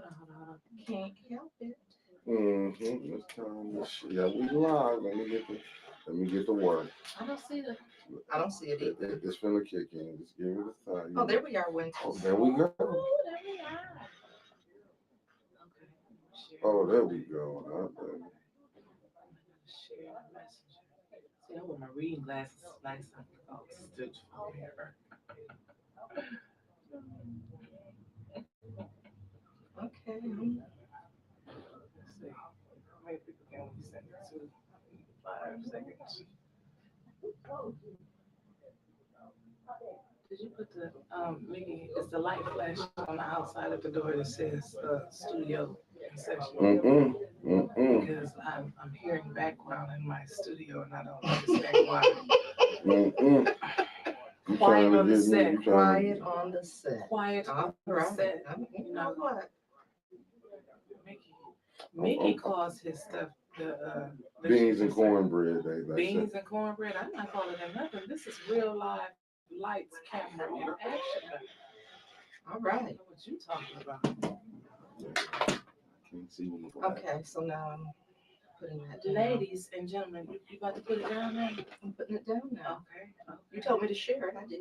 on. Can't help it. It's time to yeah, we live. Let me get to work. I don't see the. I don't see it either. It's finna kick in. Just give me the time. Oh, there we are, Wyntis. Oh, there we go. Oh, there we are. Okay. Oh, there we go. Share the messenger. See, I wore my reading glasses last time. Oh, stood for here. Okay. Let's see. Maybe people can only send it to 5 seconds. Did you put the Mickey? It's the light flash on the outside of the door that says studio session. Because I'm hearing background in my studio and I don't understand why. Quiet on the set. Quiet on the set. Quiet on the set. You know what? Mickey calls his stuff the beans and cornbread. Beans and cornbread. I'm not calling it nothing. This is real live lights, camera, and action. All right. What you talking about? Can't see me. Okay, so now I'm putting that down. Ladies and gentlemen, you about to put it down now? I'm putting it down now. Okay. You told me to share it. I did.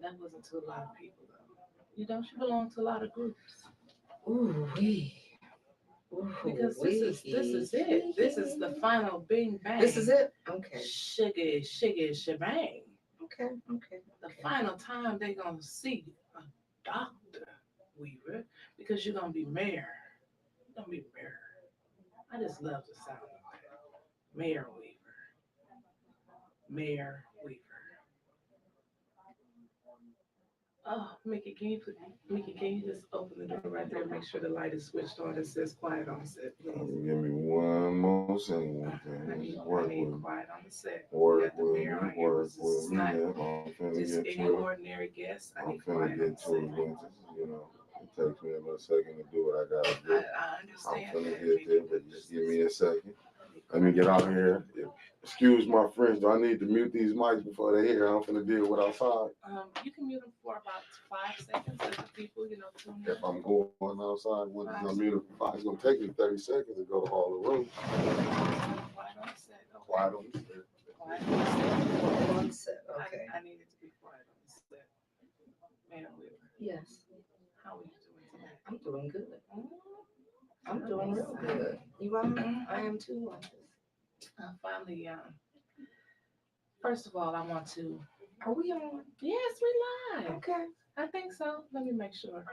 That wasn't to a lot of people though. You don't. You belong to a lot of groups. Ooh wee. Because this is it. This is the final bing bang. This is it. Okay. Shiggy shebang. Okay. The final time they're gonna see a doctor, Weaver, because you're gonna be mayor. You're gonna be mayor. I just love the sound of that. Mayor Weaver. Mayor Weaver. Oh, Mickey, can you just open the door right there and make sure the light is switched on? It says quiet on the set, please. Give me one more second. I need quiet on the set. Work the mayor on here. This is not just any to ordinary guest. I need I'm finna quiet on get the to set. it. It takes me a little second to do what I gotta do. I understand. I'm finna get there, but just give me a second. Let me get out here. Excuse my French. Do I need to mute these mics before they hear? I'm finna deal with outside. You can mute them for about 5 seconds as the people, tune in. If I'm going outside, when I'm muted for 5, it's gonna take me 30 seconds to go to all the rooms. Quiet on the set. Quiet on the set. Quiet on the set. Okay. I need it to be quiet on the set. Man, yes. How are you doing today? I'm doing good. I'm doing real good. You are? I am too. Finally, first of all, I want to. Are we on? Yes, we live. Okay. I think so. Let me make sure.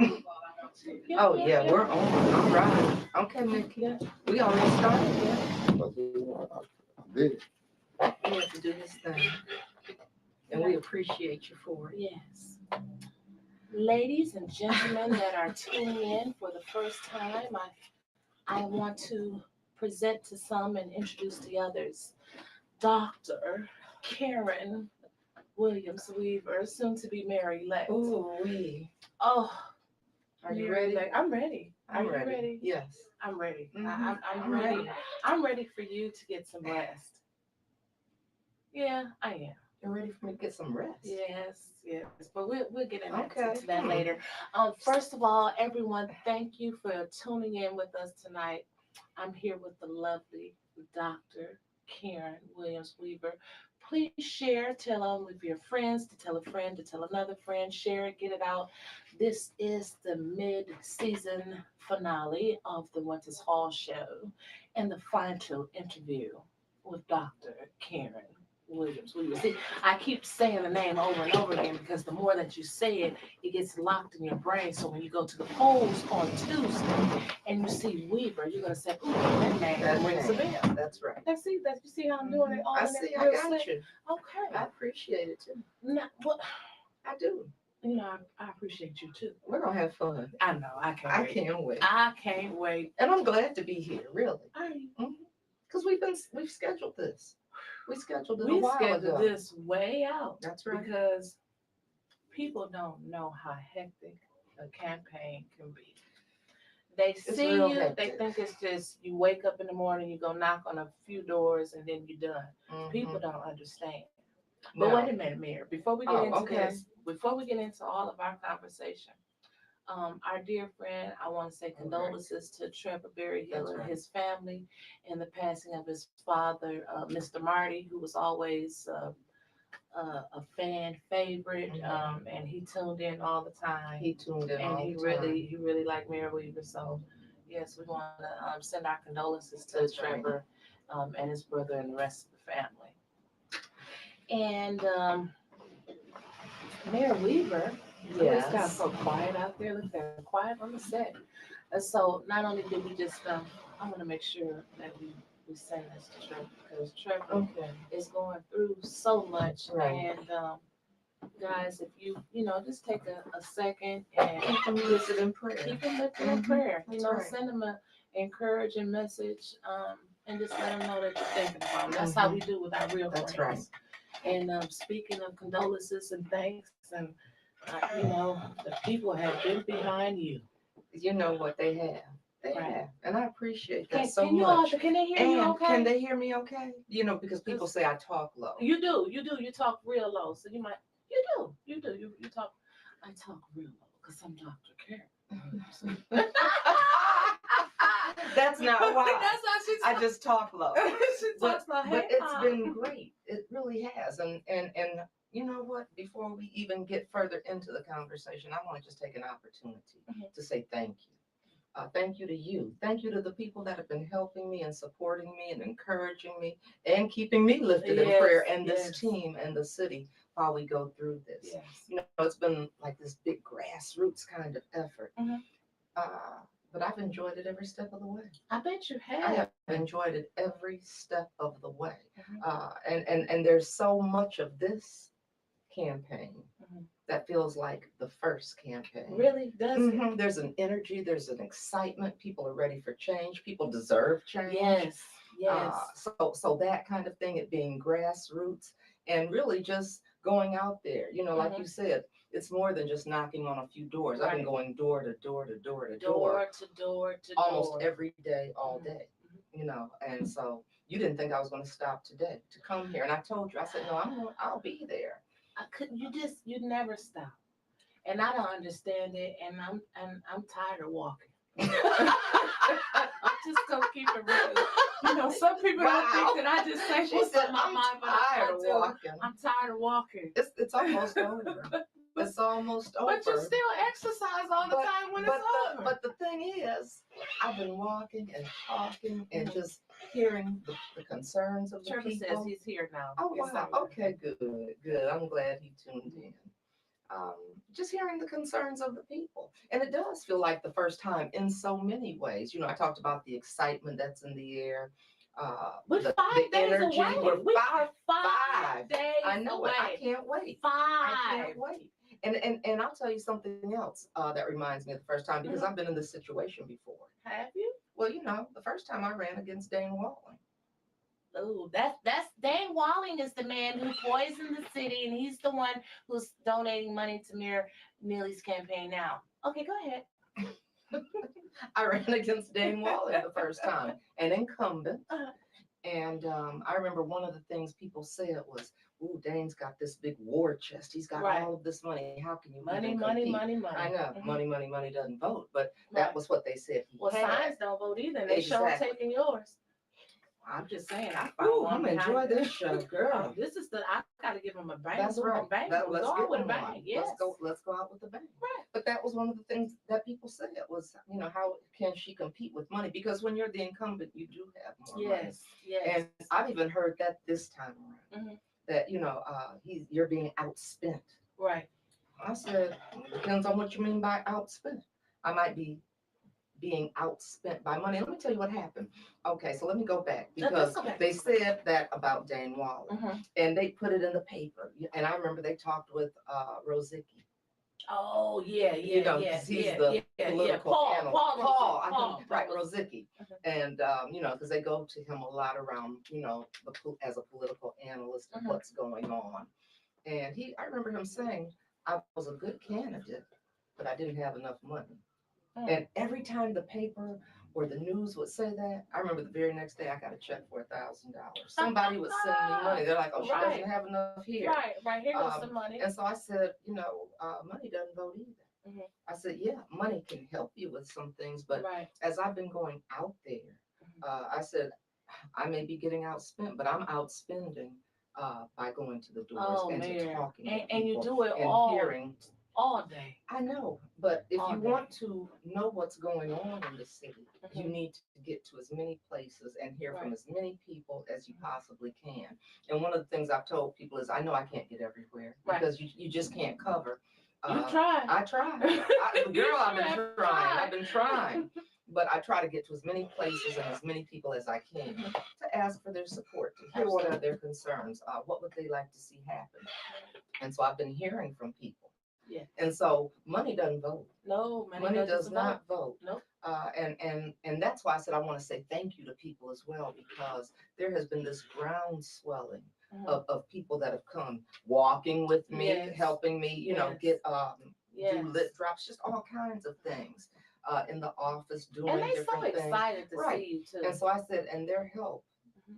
Yeah, we're on. All right. Okay, Mickey. We already started. Yeah. I did. We have to do this thing. And we appreciate you for it. Yes. Ladies and gentlemen that are tuning in for the first time, I want to present to some and introduce the others. Dr. Karen Williams Weaver, soon to be Mary elect. Oh, are you ready? I'm ready. Are you ready? Yes. I'm ready. Mm-hmm. I'm ready. I'm ready for you to get some rest. Yeah, I am. You're ready for me to get some rest? Yes. But we'll get into that later. First of all, everyone, thank you for tuning in with us tonight. I'm here with the lovely Dr. Karen Williams Weaver. Please share, tell them with your friends, to tell a friend, to tell another friend, share it, get it out. This is the mid-season finale of the Wyntis Hall show and the final interview with Dr. Karen Williams. See, I keep saying the name over and over again because the more that you say it, it gets locked in your brain. So when you go to the polls on Tuesday and you see Weaver, you're gonna say, "Ooh, that name rings a bell." That's right. You see how I'm doing it all. I see. I got you. Okay. I appreciate it too. Now, what I do. I appreciate you too. We're gonna have fun. I know. I can't wait. And I'm glad to be here. Really. Are you? Because we've scheduled this. We scheduled it a while ago. We scheduled this way out. That's right. Because people don't know how hectic a campaign can be. They see you, hectic. They think it's just you wake up in the morning, you go knock on a few doors, and then you're done. Mm-hmm. People don't understand. But wait a minute, Mayor. Before we get into this, before we get into all of our conversation, Our dear friend, I want to say condolences to Trevor Berryhill and his family in the passing of his father, Mr. Marty, who was always a fan favorite, and he tuned in all the time. He tuned in and all he the really time. he really liked Mary Weaver. So yes, we want to send our condolences to That's right. Trevor and his brother and the rest of the family. And Mayor Weaver, always got so quiet out there. Look, they're quiet on the set. And so not only did we just, I want to make sure that we send this to Trevor because Trevor is going through so much. Right. And guys, if you know, just take a second and Keep him lifted in prayer. Keep him lifted in prayer. That's right. Send him a encouraging message, and just let him know that you're thinking about him. That's how we do with our real friends. That's right. And speaking of condolences and thanks, and the people have been behind you. You know what they have. They have, and I appreciate that so can much. Can they hear you okay? Can they hear me okay? Because people say I talk low. You do. You talk real low. So you might. You do. You talk. I talk real low because I'm Dr. Karen. That's not why. That's how she talks. I just talk low. She talks low. But it's been great. It really has. And you know what? Before we even get further into the conversation, I want to just take an opportunity to say thank you. Thank you to you. Thank you to the people that have been helping me and supporting me and encouraging me and keeping me lifted in prayer, and this team and the city while we go through this. Yes. It's been like this big grassroots kind of effort. But I've enjoyed it every step of the way. I bet you have. I have enjoyed it every step of the way. And there's so much of this campaign that feels like the first campaign. Really? Does it? There's an energy, there's an excitement. People are ready for change. People deserve change. Yes. So that kind of thing, it being grassroots and really just going out there. Like you said, it's more than just knocking on a few doors. I've been going door to door to door to door. Almost every day, all day. And so you didn't think I was going to stop today to come here. And I told you, I said, no, I'll be there. You never stop. And I don't understand it. And I'm tired of walking. I'm just gonna keep it real. Some people don't think that I just say what's on my mind, but I'm tired of walking. It's almost over. It's almost over. But you still exercise all the time when it's over. But the thing is, I've been walking and talking and just hearing the concerns of the Trevor people. says he's here now. Oh, wow. Okay, good. I'm glad he tuned in. Just hearing the concerns of the people. And it does feel like the first time in so many ways. I talked about the excitement that's in the air. We're 5 days energy. away. We're five days I know away. it. I can't wait. 5. I can't wait. And I'll tell you something else that reminds me of the first time, because I've been in this situation before. Have you? Well, the first time I ran against Dane Walling. Oh, that's Dane Walling is the man who poisoned the city, and he's the one who's donating money to Mayor Neely's campaign now. Okay, go ahead. I ran against Dane Walling the first time, an incumbent. And I remember one of the things people said was, "Ooh, Dane's got this big war chest. He's got all of this money. How can you money? I know, money doesn't vote." But that was what they said. Signs don't vote either. They show taking yours. I'm just saying. I'm enjoy this show, girl. This is I gotta give him a bang. That's right. Let's go with a bang. Yes. Let's go out with a bang. Right. But that was one of the things that people said was, how can she compete with money? Because when you're the incumbent, you do have more money. Yes. And I've even heard that this time around. That you're being outspent. Right. I said, depends on what you mean by outspent. I might be being outspent by money. Let me tell you what happened. Okay, so let me go back, because they said that about Dane Walling, and they put it in the paper. And I remember they talked with Rosicki. Oh yeah. He's the political analyst. Paul, right, Rosicki. And because they go to him a lot around, as a political analyst and what's going on. And I remember him saying, I was a good candidate, but I didn't have enough money. And every time the paper or the news would say that, I remember the very next day I got a check for $1,000. Somebody would send me money. They're like, "Oh, she doesn't have enough here." Right. Here goes some money. And so I said, money doesn't vote either. I said, yeah, money can help you with some things, but as I've been going out there, I said, I may be getting outspent, but I'm outspending by going to the doors and to talking to people and you do it and hearing all day. I know, but if you want to know what's going on in the city, you need to get to as many places and hear from as many people as you possibly can. And one of the things I've told people is I know I can't get everywhere because you just can't cover. You try. I try. Girl, I've been trying. I've been trying. But I try to get to as many places and as many people as I can to ask for their support, to hear what are their concerns, what would they like to see happen. And so I've been hearing from people. Yeah. And so money doesn't vote. No, money does not vote. No. And that's why I said I want to say thank you to people as well, because there has been this ground swelling of people that have come walking with me, helping me, you know, get do lit drops, just all kinds of things in the office doing different things. And they so excited to see you too. And so I said, and their help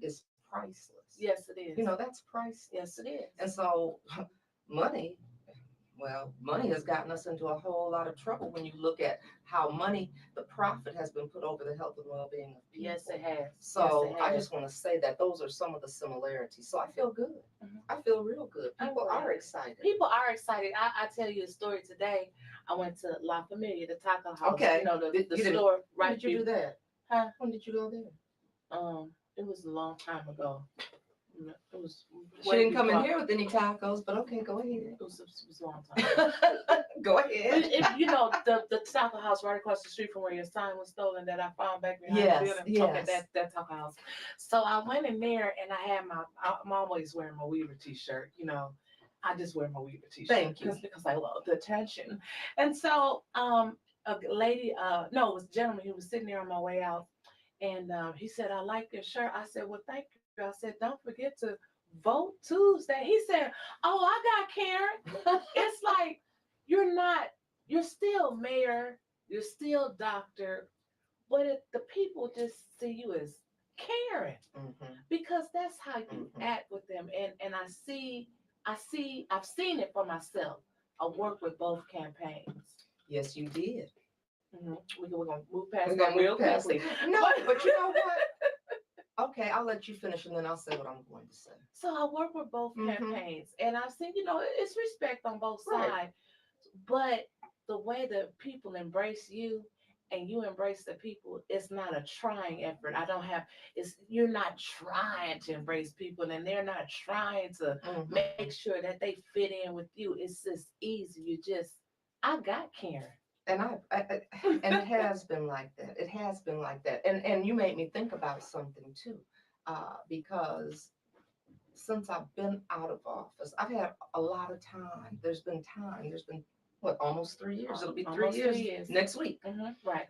is priceless. Yes, it is. You know, that's priceless. Yes, it is. And so money has gotten us into a whole lot of trouble when you look at how the profit has been put over the health and well-being of people. Yes, it has. So I just want to say that those are some of the similarities. So I feel good. I feel real good. People are excited. People are excited. I tell you a story today. I went to La Familia, the taco house. Okay. You know, the store. When did you do that? Huh? When did you go there? It was a long time ago. It was. She didn't come in here with any tacos, but okay, go ahead. It was a long time. Go ahead. You know, the taco house right across the street from where your sign was stolen that I found back behind the building. Yes. Okay, that taco house. So I went in there and I had I'm always wearing my Weaver t-shirt. You know, I just wear my Weaver t-shirt. Thank you. Because I love the attention. And so a lady, no, it was a gentleman. He was sitting there on my way out. And he said, I like your shirt. I said, well, thank you. I said, don't forget to vote Tuesday. He said, oh, I got Karen. It's like, you're still mayor, you're still doctor, but the people just see you as Karen because that's how you act with them. And I've seen it for myself. I worked with both campaigns. Yes, you did. We're going to move past that real quickly. No, but you know what? Okay, I'll let you finish and then I'll say what I'm going to say. So I work with both campaigns and I've seen, you know, it's respect on both sides, but the way that people embrace you and you embrace the people, it's not a trying effort. You're not trying to embrace people and they're not trying to make sure that they fit in with you. It's just easy. I got Karen. And and it has been like that. It has been like that. And you made me think about something too, because since I've been out of office, I've had a lot of time. There's been what, almost 3 years. It'll be 3 years next week. Right.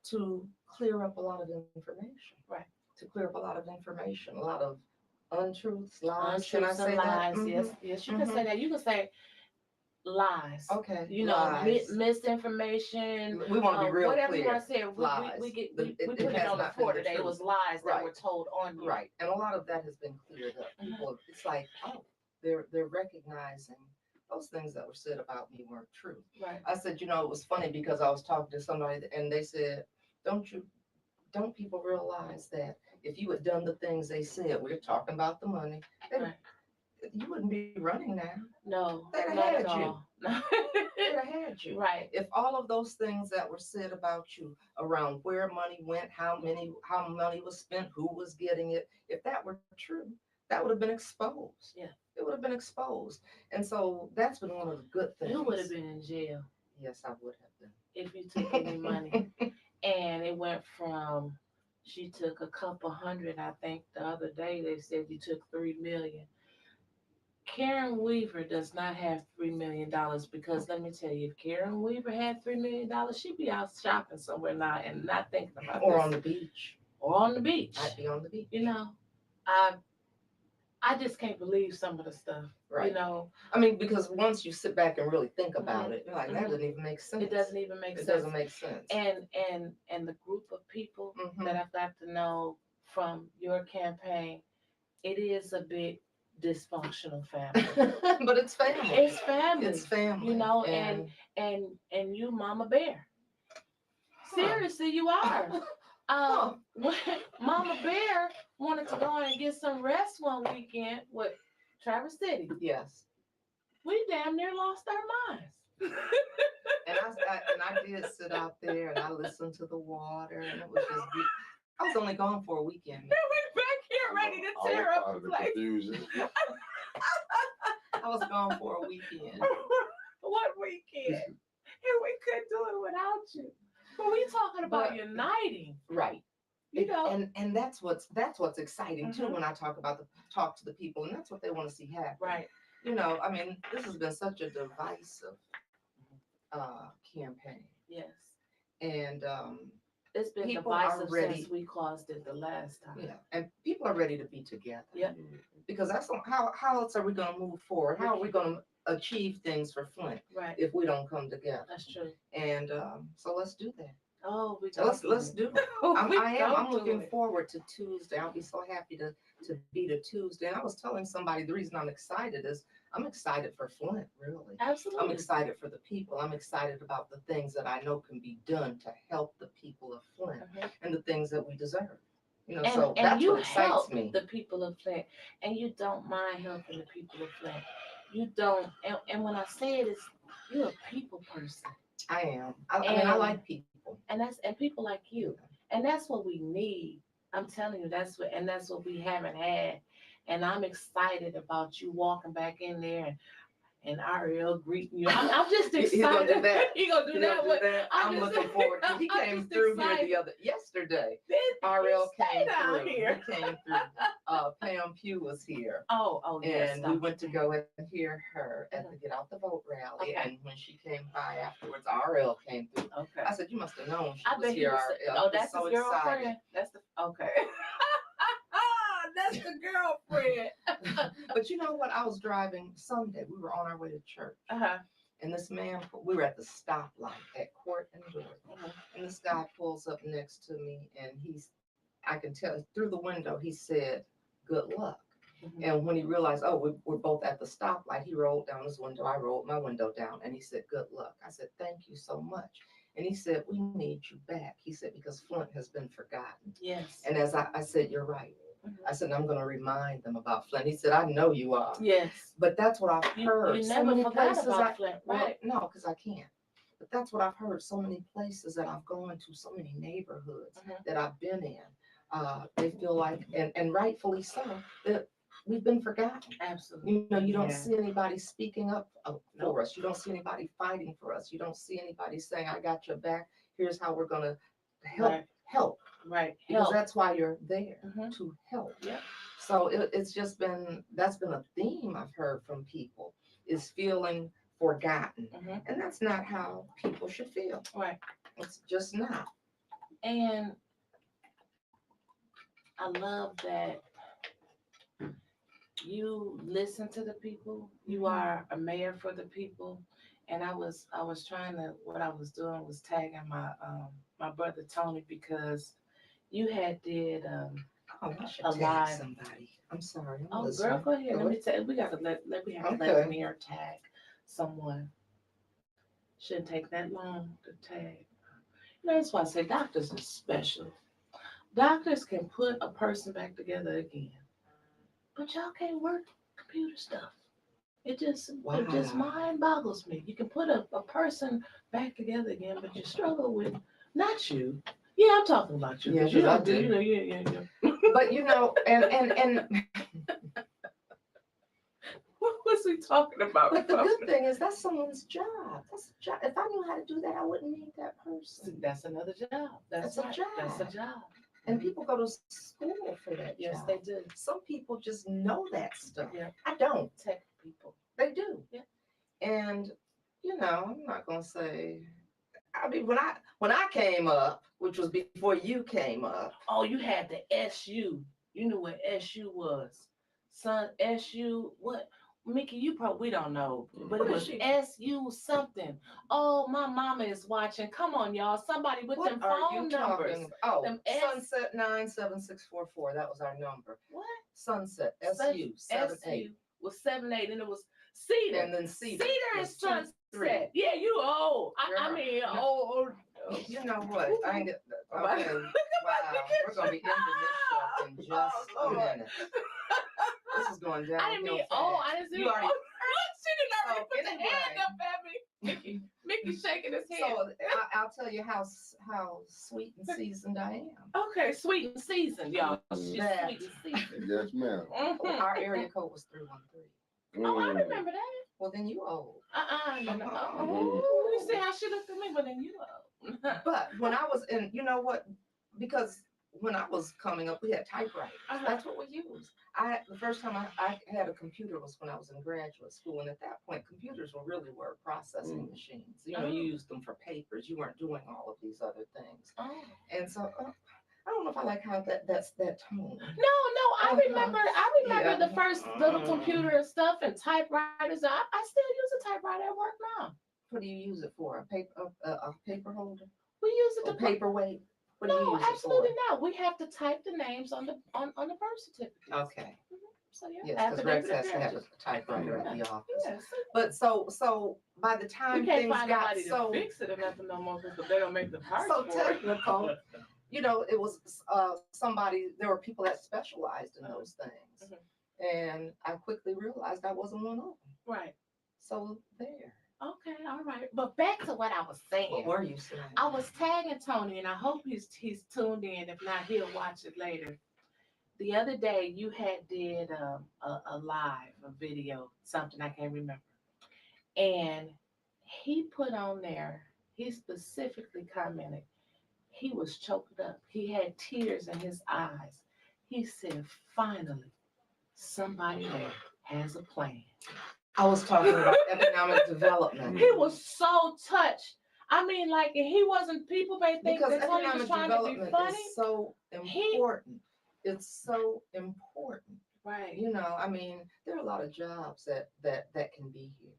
To clear up a lot of information. Right. To clear up a lot of information, a lot of untruths, lies. Can I say lies? That? Yes, you can say that. You can say lies. Okay. You know, misinformation. We want to be real whatever clear. You want to say, lies. We put it on the floor today. It was lies that were told on you. Right. And a lot of that has been cleared up. People, it's like, oh, they're recognizing those things that were said about me weren't true. Right. I said, you know, it was funny because I was talking to somebody and they said, don't people realize that if you had done the things they said, we're talking about the money, you wouldn't be running now. No, they'd have had you. They'd have had you. Right. If all of those things that were said about you around where money went, how money was spent, who was getting it, if that were true, that would have been exposed. Yeah. It would have been exposed. And so that's been one of the good things. You would have been in jail. Yes, I would have been. If you took any money. And it went from, she took a couple hundred, I think the other day they said you took $3 million. Karen Weaver does not have $3 million because let me tell you, if Karen Weaver had $3 million, she'd be out shopping somewhere now and not thinking about or this. on the beach. Or on the beach. I'd be on the beach. You know, I just can't believe some of the stuff. Right. You know, I mean, because once you sit back and really think about it, you're like, that doesn't even make sense. It doesn't even make sense. It doesn't make sense. And the group of people that I've got to know from your campaign, it is a bit dysfunctional family. But it's family. It's family. It's family. You know, and you Mama Bear. Seriously, you are. When Mama Bear wanted to go and get some rest one weekend with Traverse City. Yes. We damn near lost our minds. And I did sit out there and I listened to the water, and it was just I was only gone for a weekend. Then we back here ready to tear up the place. I was gone for a weekend. What weekend? And we couldn't do it without you. But we talking about uniting. Right. You know. And that's what's exciting too when I talk to the people, and that's what they want to see happen. Right. You know, I mean, this has been such a divisive campaign. Yes. And it's been divisive since we caused it the last time. Yeah. And people are ready to be together. Yeah. Because that's how else are we going to move forward? How are we going to achieve things for Flint if we don't come together? That's true. And so let's do that. Oh, let's do it. I'm looking forward to Tuesday. I'll be so happy to be to Tuesday. And I was telling somebody the reason I'm excited is I'm excited for Flint, really. Absolutely. I'm excited for the people. I'm excited about the things that I know can be done to help the people of Flint and the things that we deserve. You know, so that's what excites me. The people of Flint, and you don't mind helping the people of Flint. You don't, and when I say it, it's you're a people person. I am. I mean, I like people. And people like you. And that's what we need. I'm telling you, that's what we haven't had. And I'm excited about you walking back in there and Ariel greeting you. I'm just excited. He's gonna do that. He's gonna do that. I'm looking forward to. He came through here yesterday. Ariel came through. Here. He came through. Pam Pugh was here. Oh, yes. And we went to go and hear her at the Get Out the Vote rally. Okay. And when she came by afterwards, Ariel came through. Okay. I said, you must have known she was here. That's his girlfriend. That's the okay. That's the girlfriend. But you know what? I was driving Sunday. We were on our way to church. And this man, we were at the stoplight at Court and Jordan. And this guy pulls up next to me, and I can tell through the window, he said, good luck. And when he realized, we're both at the stoplight, he rolled down his window. I rolled my window down, and he said, good luck. I said, thank you so much. And he said, we need you back. He said, because Flint has been forgotten. Yes. And as I said, you're right. I said, I'm going to remind them about Flint. He said, I know you are. Yes. But that's what I've heard. You never forgot about Flint, right? Well, no, because I can't. But that's what I've heard. So many places that I've gone to, so many neighborhoods that I've been in. They feel like, and rightfully so, that we've been forgotten. Absolutely. You know, you don't see anybody speaking up for us. You don't see anybody fighting for us. You don't see anybody saying, I got your back. Here's how we're going to help. Right. Because that's why you're there, to help. Yeah. So that's been a theme I've heard from people, is feeling forgotten. And that's not how people should feel. Right. It's just not. And I love that you listen to the people. You are a mayor for the people. And I was trying to, what I was doing was tagging my brother Tony, because you had did a live. Somebody. I'm sorry. Girl, go ahead. Let me tell. We have to let the mayor tag someone. Shouldn't take that long to tag. That's why I say doctors are special. Doctors can put a person back together again, but y'all can't work computer stuff. It just mind boggles me. You can put a person back together again, but you struggle with not you. Yeah, I'm talking about you. Yeah, you I do. Yeah. But and what's we talking about? But the good thing is that's someone's job. That's a job. If I knew how to do that, I wouldn't need that person. That's another job. That's a job. That's a job. And people go to school for that. Yes, job. they do. Some people just know that stuff. Yeah. I don't. Tech people. They do. Yeah. And I'm not gonna say. I mean, when I came up, which was before you came up. Oh, you had the SU. You knew what SU was. Son, SU, what Mickey, we don't know, but it was SU something. Oh, my mama is watching. Come on, y'all. Somebody with them phone numbers. Oh, them Sunset 97644. That was our number. What? Sunset SU 78 was 78, and it was Cedar. And then Cedar and Sunset. Yeah, you old. I mean, old. You know what? I ain't get that. Okay. Wow. We're gonna be ending this show in just a minute. This is going down. I didn't mean, I didn't see you already. She did already put the hand up at me. Mickey shaking his head. So I'll tell you how sweet and seasoned I am. Okay, sweet and seasoned, y'all. She's sweet and seasoned. Yes, ma'am. Our area code was 313. Oh, I remember that. Well, then you old. No. You see how she looked at me, but then you old. But when I was in, you know what? Because when I was coming up, we had typewriters. That's what we used. The first time I had a computer was when I was in graduate school, and at that point, computers were really word processing machines. You know, you used them for papers. You weren't doing all of these other things. And so I don't know if I like how that's that tone. No, I remember the first little computer and stuff and typewriters. I still use a typewriter at work now. What do you use it for? A paper holder? We use it to paperweight. No, absolutely not. We have to type the names on the birth certificate. Okay. So yeah. Yes, because Rex has to have a typewriter at the office. Yes. But so by the time things got so to fix it or nothing no more because they don't make the parts so technical, you know, it was there were people that specialized in those things, and I quickly realized I wasn't one of them. Right. So there. Okay, all right. But back to what I was saying. What were you saying? I was tagging Tony, and I hope he's tuned in. If not, he'll watch it later. The other day, you did a live, a video, something I can't remember. And he put on there, he specifically commented, he was choked up. He had tears in his eyes. He said, finally, somebody there has a plan. I was talking about economic development. He was so touched. I mean, like, he wasn't, people may think that Tony was trying to be funny. Is so important. It's so important. Right. You know, I mean, there are a lot of jobs that can be here.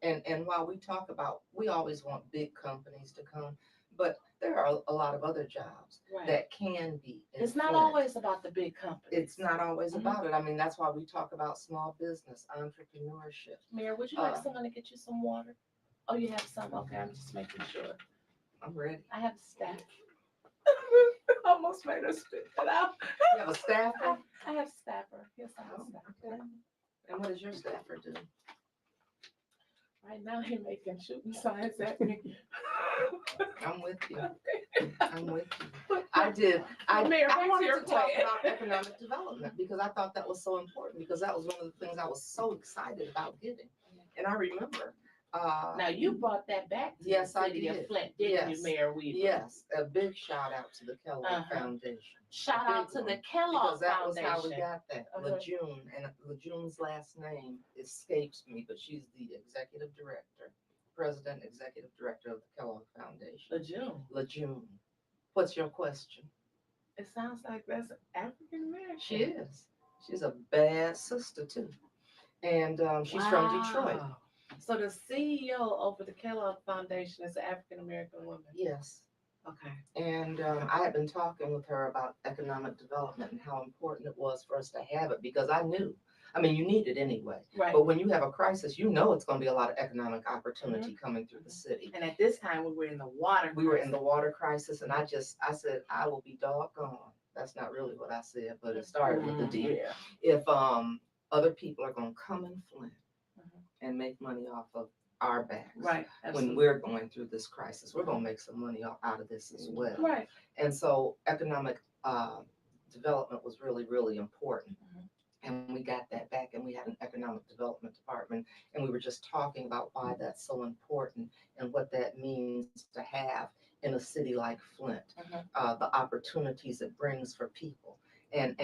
And while we talk about, we always want big companies to come, but there are a lot of other jobs that can be. It's not always about the big companies. It's not always about it. I mean, that's why we talk about small business, entrepreneurship. Mayor, would you like someone to get you some water? Oh, you have some? Okay, I'm just making sure. I'm ready. I have a staff. Almost made her spit it out. You have a staffer? I have a staffer. Yes, I have a staffer. Okay. And what does your staffer do? Right now, he's making shooting signs at me. I'm with you. I'm with you. I wanted to talk about economic development because I thought that was so important because that was one of the things I was so excited about getting. And I remember. Now you brought that back to the city of Flint, didn't you, Mayor Weaver? Yes, a big shout out to the Kellogg Foundation. Shout out to the Kellogg Foundation. Because that was how we got that. Lejeune, and Lejeune's last name escapes me, but she's the executive director, president, executive director of the Kellogg Foundation. Lejeune. What's your question? It sounds like that's African American. She is. She's a bad sister too, and she's from Detroit. So the CEO over the Kellogg Foundation is an African American woman. Yes. Okay. And I had been talking with her about economic development and how important it was for us to have it because I knew. I mean, you need it anyway. Right. But when you have a crisis, you know it's going to be a lot of economic opportunity coming through the city. And at this time, we were in the water. We were in the water crisis, and I said, I will be doggone. That's not really what I said, but it started with the D. Yeah. If other people are going to come in Flint and make money off of our backs. Right. Absolutely. When we're going through this crisis, we're going to make some money out of this as well. Right. And so economic development was really, really important. And we got that back, and we had an economic development department, and we were just talking about why that's so important and what that means to have in a city like Flint, the opportunities it brings for people. And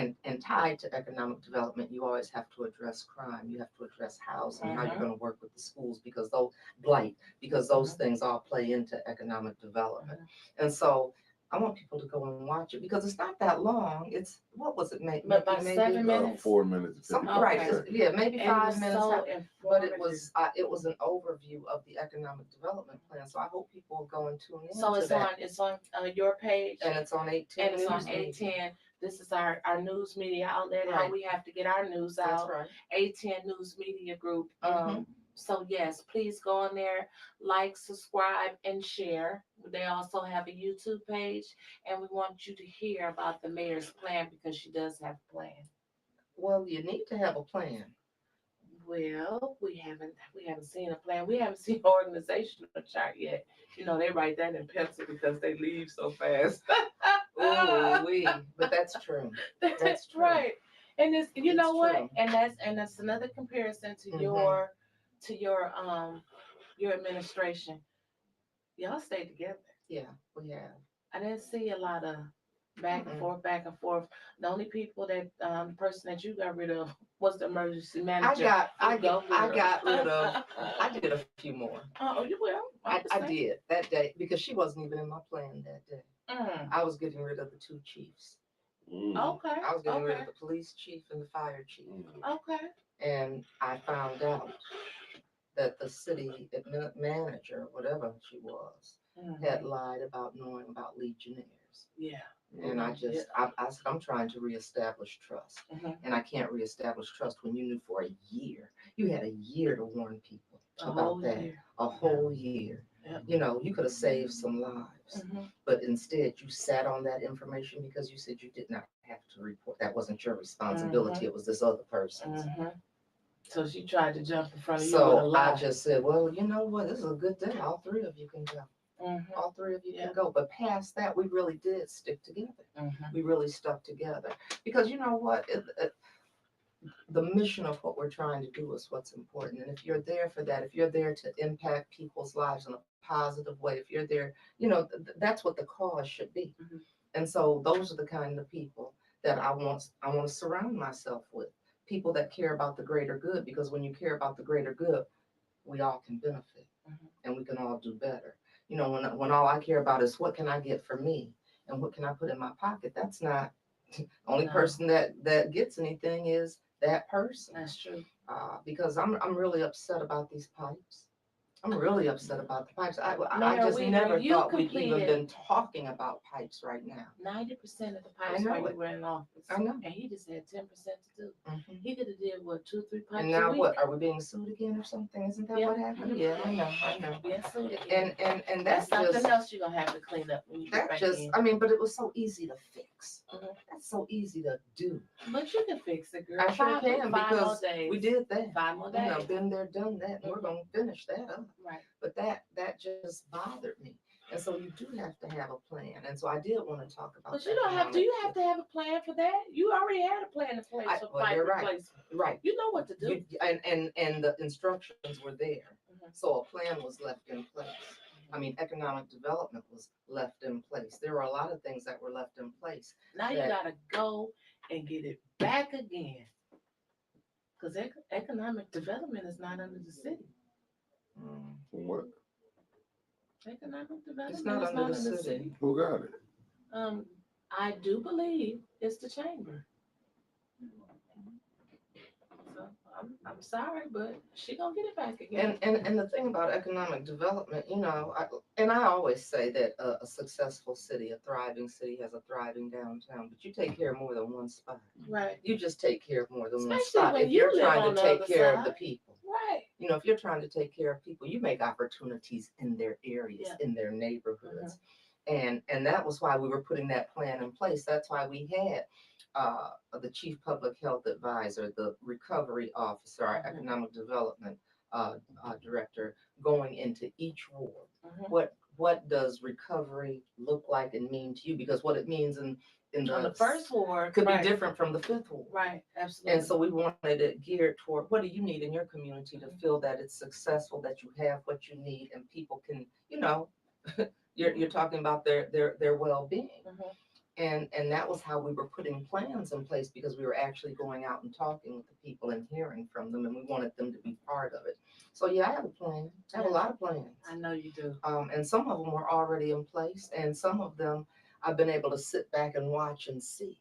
tied to economic development, you always have to address crime. You have to address housing, how you're going to work with the schools because those things all play into economic development. And so I want people to go and watch it because it's not that long. It's what was it? Maybe about 7 minutes. 4 minutes. Something Okay. right? Yeah, maybe And it 5 was minutes. so But informative. it was an overview of the economic development plan. So I hope people will go and tune in. So it's on your page, and it's on 810. and it's on 810. This is our news media outlet. How Right. we have to get our news That's out. right. 810 News Media Group. Mhm. So yes, please go on there, like, subscribe, and share. They also have a YouTube page, and we want you to hear about the mayor's plan because she does have a plan. Well, you need to have a plan. Well, we haven't seen a plan. We haven't seen an organizational chart yet. You know, they write that in pencil because they leave so fast. Ooh, but that's true. That's true. Right. And it's you It's know what? true. And that's another comparison to Mhm. your administration. Y'all stay together. Yeah, we have. I didn't see a lot of back and forth, back and forth. The only people that the person that you got rid of was the emergency manager. I got rid of. I did a few more. Oh, you will. I did that day because she wasn't even in my plan that day. I was getting rid of the 2 chiefs. Okay. I was getting rid of the police chief and the fire chief. Okay. And I found out that the city manager, whatever she was, had lied about knowing about Legionnaires. Yeah. And I said, I'm trying to reestablish trust. And I can't reestablish trust when you knew for a year. You had a year to warn people about that. A whole year. Yep. You know, you could have saved some lives. But instead, you sat on that information because you said you did not have to report. That wasn't your responsibility. It was this other person's. So she tried to jump in front of you. So I just said, well, you know what? This is a good day. All 3 of you can go. All 3 of you can go. But past that, we really did stick together. We really stuck together. Because you know what? The mission of what we're trying to do is what's important. And if you're there for that, if you're there to impact people's lives in a positive way, if you're there, you know, that's what the cause should be. And so those are the kind of people that I want to surround myself with. People that care about the greater good, because when you care about the greater good, we all can benefit and we can all do better. You know, when all I care about is what can I get for me and what can I put in my pocket, that's not the only person that gets anything is that person. That's true. Because I'm really upset about these pipes. I'm really upset about the pipes. I Mayor, just never thought we'd completed even been talking about pipes right now. 90% of the pipes while you were in office. I know. And he just had 10% to do. He could have did what, 2, 3 pipes And now a week? what? Are we being sued again or something? Isn't that what happened? Yeah, I know. Being sued again. And that's just something else you're gonna have to clean up when you get back in. I mean, but it was so easy to fix. That's so easy to do. But you can fix it, girl. I sure can because we did that. 5 more days. You know, been there, done that, and we're gonna finish that up. Right. But that just bothered me. And so you do have to have a plan. And so I did want to talk about. But you don't have. Do you have to have a plan for that? You already had a plan in place for pipe replacement. Right. You know what to do. And the instructions were there. So a plan was left in place. I mean, economic development was left in place. There were a lot of things that were left in place. Now you gotta go and get it back again. Because economic development is not under the city. What? Economic development it's not under the city. Who got it? I do believe it's the chamber. So I'm sorry, but she gonna get it back again. And the thing about economic development, you know, I always say that a successful city, a thriving city, has a thriving downtown. But you take care of more than one spot. Right. You just take care of more than one Especially spot. when If you're you live trying on to the take other care of side. the people. Right. You know, if you're trying to take care of people, you make opportunities in their areas, in their neighborhoods. And that was why we were putting that plan in place. That's why we had the chief public health advisor, the recovery officer, our economic development director going into each ward. What does recovery look like and mean to you? Because what it means in the first ward could be different from the 5th ward. Right, absolutely. And so we wanted it geared toward what do you need in your community to feel that it's successful, that you have what you need, and people can, you know, you're talking about their well-being. And that was how we were putting plans in place, because we were actually going out and talking with the people and hearing from them, and we wanted them to be part of it. So yeah, I have a plan. I have a lot of plans. I know you do. And some of them were already in place, and some of them I've been able to sit back and watch and see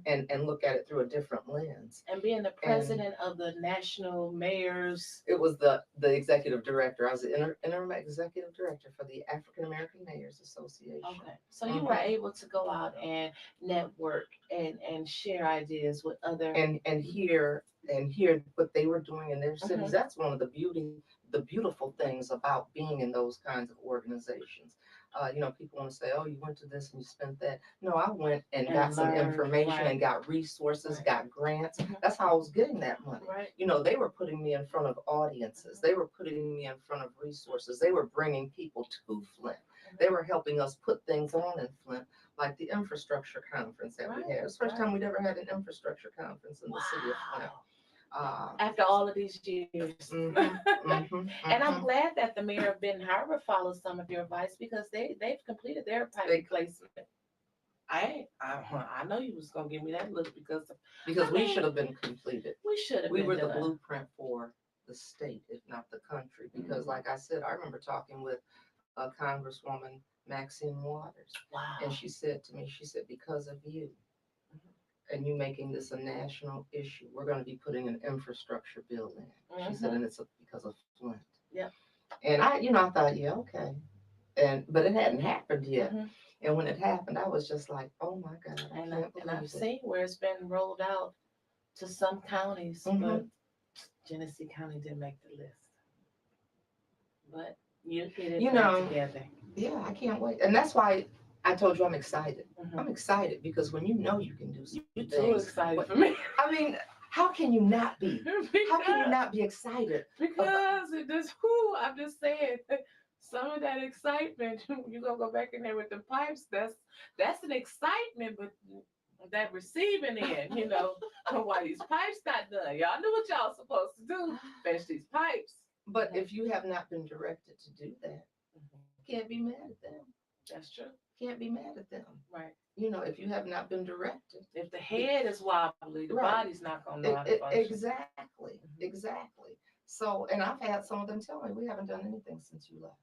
and look at it through a different lens. And being the president of the National Mayors. It was the executive director. I was the interim executive director for the African American Mayors Association. Okay. So you were able to go out and network and share ideas with other and hear what they were doing in their cities. That's one of the beautiful things about being in those kinds of organizations. People want to say, "Oh, you went to this and you spent that." No, I went and got some information and got resources, got grants. That's how I was getting that money. Right. They were putting me in front of audiences. They were putting me in front of resources. They were bringing people to Flint. They were helping us put things on in Flint, like the infrastructure conference that we had. It was the first time we'd ever had an infrastructure conference in the city of Flint. After all of these years. And I'm glad that the mayor of Benton Harbor follows some of your advice because they've completed their private placement. I know you was gonna give me that look because we should have been completed. We should have. We were the blueprint for the state, if not the country. Because, like I said, I remember talking with Congresswoman Maxine Waters. Wow. And she said to me, because of you. And you making this a national issue, we're going to be putting an infrastructure bill in. She said, and it's because of Flint. Yeah. And I thought, yeah, okay. But it hadn't happened yet. And when it happened, I was just like, oh my God. And I've seen where it's been rolled out to some counties, but Genesee County didn't make the list. But you get it together. Yeah, I can't wait. And that's why I told you I'm excited. I'm excited because when you know you can do something. You're too excited for me. I mean, how can you not be? How can you not be excited? Because I'm just saying, some of that excitement, you're going to go back in there with the pipes, that's an excitement, but that receiving end, why these pipes not done. Y'all knew what y'all supposed to do, fetch these pipes. But if you have not been directed to do that, you can't be mad at them. That's true. Can't be mad at them. Right. If you have not been directed. If the head is wobbly, the body's not going to know how to function. Exactly. So, and I've had some of them tell me, we haven't done anything since you left.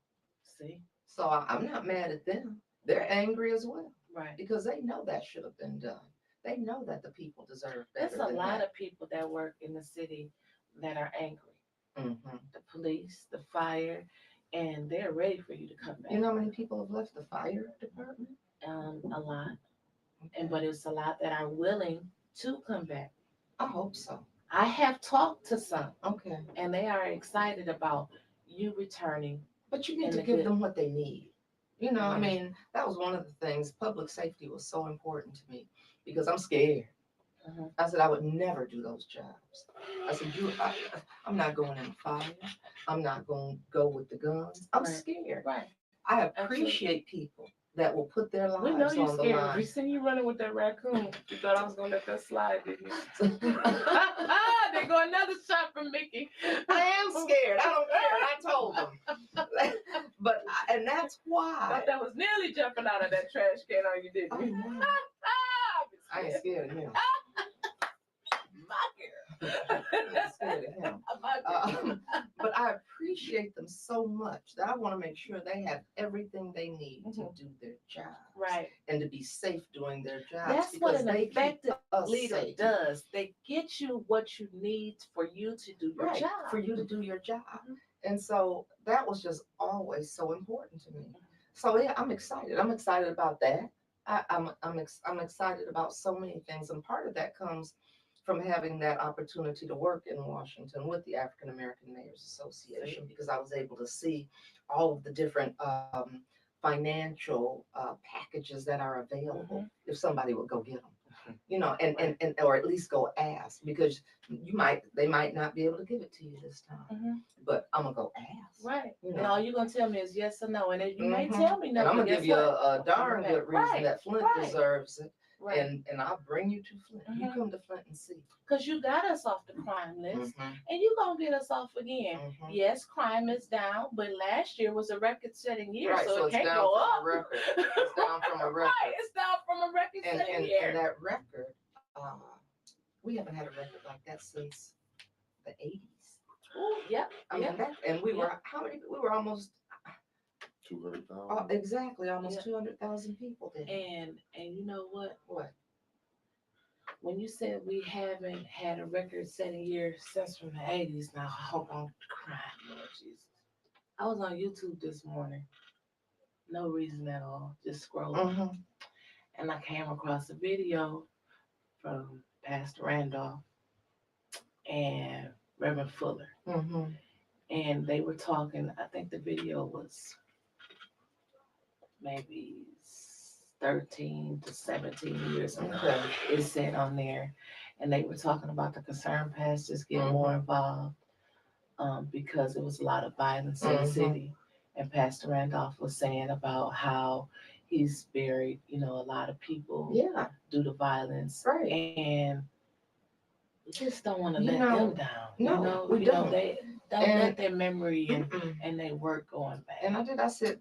See? So I'm not mad at them. They're angry as well. Right. Because they know that should have been done. They know that the people deserve better. There's a lot of people that work in the city that are angry. The police, the fire, and they're ready for you to come back. You know how many people have left the fire department? A lot. But it's a lot that are willing to come back. I hope so. I have talked to some. Okay. And they are excited about you returning. But you need to give them what they need. I mean, that was one of the things. Public safety was so important to me because I'm scared. I said I would never do those jobs. I said, I'm not going in the fire. I'm not going to go with the guns. I'm scared. Right. I appreciate people that will put their lives on the line. We know you're scared. We seen you running with that raccoon. You thought I was going to let that slide, didn't you? There go another shot from Mickey. I am scared. I don't care. I told them. And that's why. I thought that was nearly jumping out of that trash can on you, didn't you? Oh, no. I ain't scared of him. But I appreciate them so much that I want to make sure they have everything they need to do their job. Right. And to be safe doing their job. That's what an effective leader does. They get you what you need for you to do your job. For you to do your job. And so that was just always so important to me. So yeah, I'm excited. I'm excited about that. I'm excited about so many things. And part of that comes from having that opportunity to work in Washington with the African American Mayors Association, because I was able to see all of the different financial packages that are available if somebody would go get them, and or at least go ask, because they might not be able to give it to you this time, but I'm gonna go ask. Right. And all you're gonna tell me is yes or no, and you may tell me no. And I'm gonna give you a darn good reason that Flint deserves it. Right. And I'll bring you to Flint. You come to Flint and see. Because you got us off the crime list, and you're going to get us off again. Yes, crime is down, but last year was a record-setting year, so it can't go up. It's down from a record. Right, it's down from a record-setting year. And that record, we haven't had a record like that since the 80s. Ooh, yep. I mean, and we were, how many, we were almost 200,000. Exactly, almost 200,000 people there. And you know what? What? When you said we haven't had a record-setting year since from the 80s, now I hope I'm crying, Lord Jesus. I was on YouTube this morning, no reason at all, just scrolling, and I came across a video from Pastor Randolph and Reverend Fuller, and they were talking. I think the video was maybe 13 to 17 years ago. It said on there, and they were talking about the concerned pastors getting more involved because there was a lot of violence in the city. And Pastor Randolph was saying about how he's buried, a lot of people due to violence. Right. And we just don't want to let them down. No, we don't. They don't let their memory and their work going back. And I said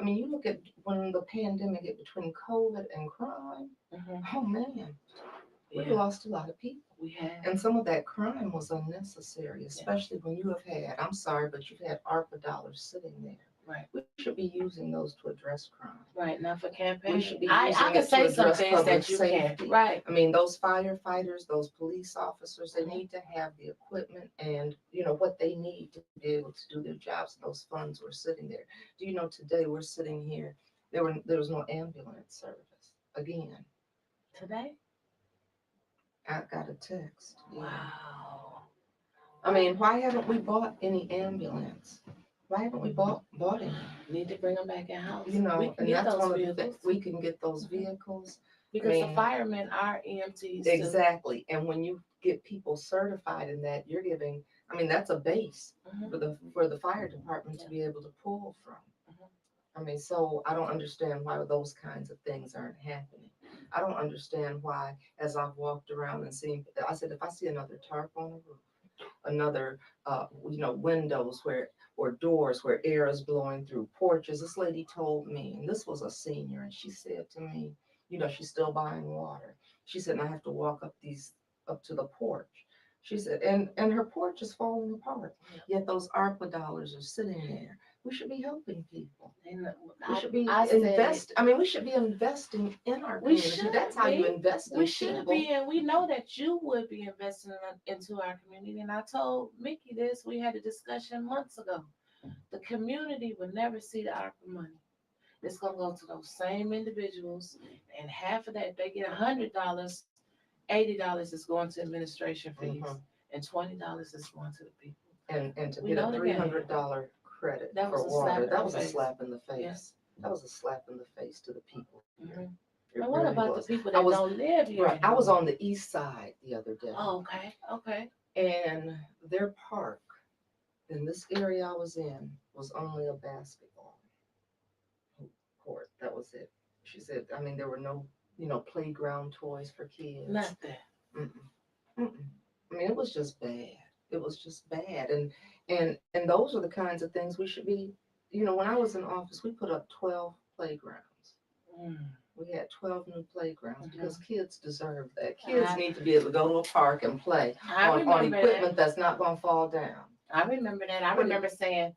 you look at when the pandemic hit, between COVID and crime, oh man, we lost a lot of people. We have. And some of that crime was unnecessary, especially when you have had, I'm sorry, but you've had ARPA dollars sitting there. Right. We should be using those to address crime. Right, not for campaign. We should be I using can it say to some address things public that you safety. can. Right. I mean, those firefighters, those police officers, they need to have the equipment and, what they need to be able to do their jobs. Those funds were sitting there. Do you know today we're sitting here, there was no ambulance service again. Today? I got a text. Wow. I mean, why haven't we bought any ambulance? Why haven't we bought any? Need to bring them back in house. And that's one of the things. We can get those vehicles. Because the firemen are EMTs. Exactly. And when you get people certified in that, you're giving, that's a base for the fire department to be able to pull from. So I don't understand why those kinds of things aren't happening. I don't understand why, as I've walked around and seen, I said, if I see another tarp on the roof, another, windows or doors where air is blowing through, porches. This lady told me, and this was a senior, and she said to me, she's still buying water. She said, and I have to walk up to the porch. She said, and her porch is falling apart. Yet those ARPA dollars are sitting there. We should be helping people. We should be we should be investing in our community. That's how you invest in people. We should be, and we know that you would be investing into our community. And I told Mickey this. We had a discussion months ago. The community would never see the ARPA money. It's gonna go to those same individuals, and half of that, if they get $100, $80 is going to administration fees, and $20 is going to the people. And to get a $300 credit for water, that was a slap in the face. Yeah. That was a slap in the face to the people. And what about the people that don't live here? Right. I was on the east side the other day. Oh, okay. And their park in this area I was in was only a basketball court. That was it. She said, there were no, playground toys for kids. Nothing. It was just bad. It was just bad. And those are the kinds of things we should be, when I was in office, we put up 12 playgrounds. We had 12 new playgrounds because kids deserve that. Kids need to be able to go to a park and play on equipment that's not going to fall down. I remember that. I remember saying,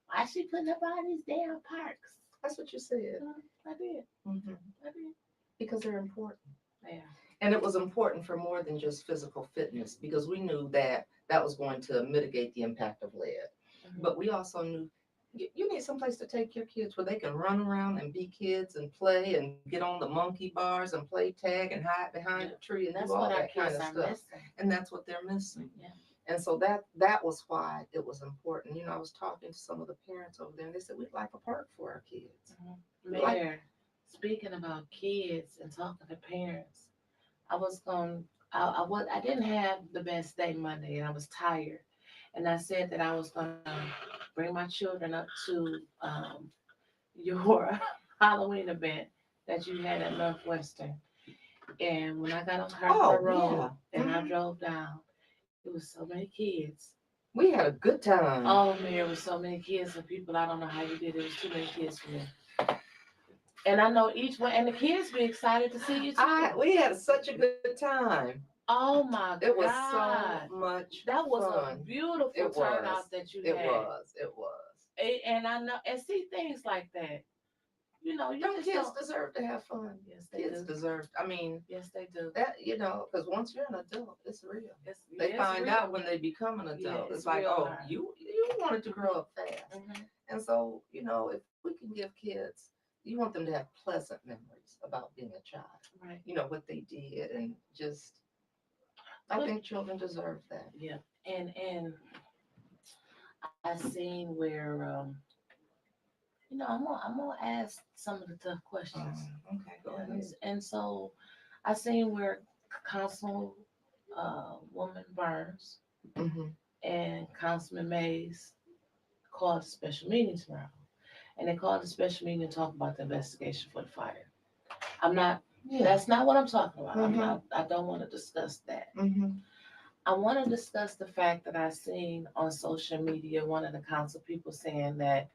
why is she putting up all these damn parks? That's what you said. I did. I did. Because they're important. Yeah. And it was important for more than just physical fitness, because we knew that was going to mitigate the impact of lead. But we also knew you need someplace to take your kids where they can run around and be kids and play and get on the monkey bars and play tag and hide behind a tree and do all that kind of stuff. Missing. And that's what they're missing. Yeah. And so that was why it was important. I was talking to some of the parents over there, and they said, we'd like a park for our kids. Mayor, speaking about kids and talking to parents, I didn't have the best day Monday, and I was tired. And I said that I was going to bring my children up to your Halloween event that you had at Northwestern. And when I got on Harper Road and I drove down, it was so many kids. We had a good time. Oh, man, it was so many kids and people. I don't know how you did it. It was too many kids for me. And I know each one, and the kids be excited to see you too. We had such a good time. Oh my God. It was so much That was fun. a beautiful turnout that you had. It was. and I know, and see things like that. You know, you Don't just kids don't. deserve to have fun? Yes, they Kids do. deserve. I mean, Yes, they do. that because once you're an adult, it's real. They It's find real. out when they become an Yeah, adult. it's It's like, real oh, hard. you wanted to grow up fast, Mhm. and so if we can give kids, you want them to have pleasant memories about being a child. Right. What they did, and just I But think children deserve that. yeah, and I seen where I'm gonna ask some of the tough questions. Okay, go ahead. And so I seen where Council Woman Burns Mm-hmm. and Councilman Mays called a special meeting tomorrow. And they called a special meeting to talk about the investigation for the fire. I'm not Yeah. That's not what I'm talking about. Mhm. I don't want to discuss that. Mm-hmm. I want to discuss the fact that I seen on social media one of the council people saying that,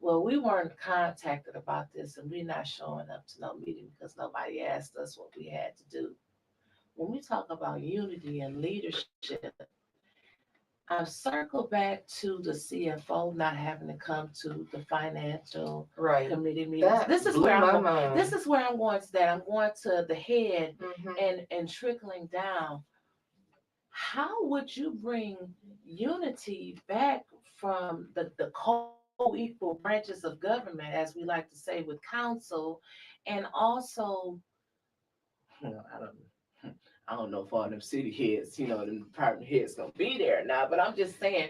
well, we weren't contacted about this and we're not showing up to no meeting because nobody asked us what we had to do. When we talk about unity and leadership, I've circled back to the CFO not having to come to the financial committee meetings. This is where I'm going. This is where I'm going to that. I'm going to the head and trickling down. How would you bring unity back from the co-equal branches of government, as we like to say, with council, and also, I don't know if all them city heads, them department heads gonna be there now, but I'm just saying,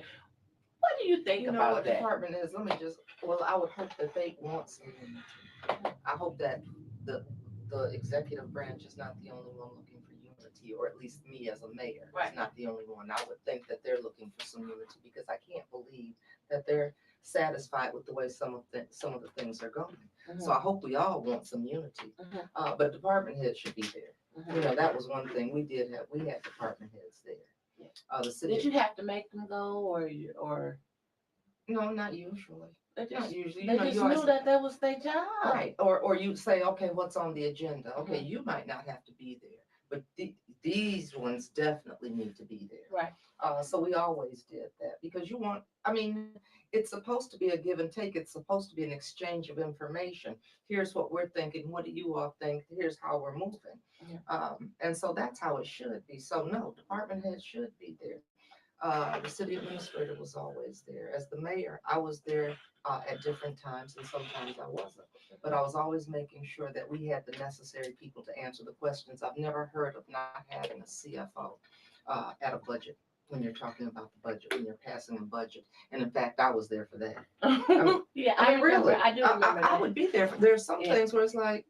what do you think about what that? department is? Let me I would hope that they want some unity. I hope that the executive branch is not the only one looking for unity, or at least me as a mayor is not the only one. I would think that they're looking for some unity, because I can't believe that they're satisfied with the way some of the things are going. So I hope we all want some unity. But department heads should be there. That was one thing we had department heads there. The city. Did you have to make them go, or No, not usually. Not usually. They just knew that was their job. Right. Or you say, okay, what's on the agenda? Okay, you might not have to be there, but these ones definitely need to be there. Right. So we always did that, because it's supposed to be a give and take. It's supposed to be an exchange of information. Here's what we're thinking. What do you all think? Here's how we're moving. And so that's how it should be. So no, department heads should be there. The city administrator was always there. As the mayor, I was there at different times, and sometimes I wasn't. But I was always making sure that we had the necessary people to answer the questions. I've never heard of not having a CFO at a budget, when you're talking about the budget, when you're passing a budget. And in fact, I was there for that. I mean, really, I do remember that. I would be there. There's some things where it's like,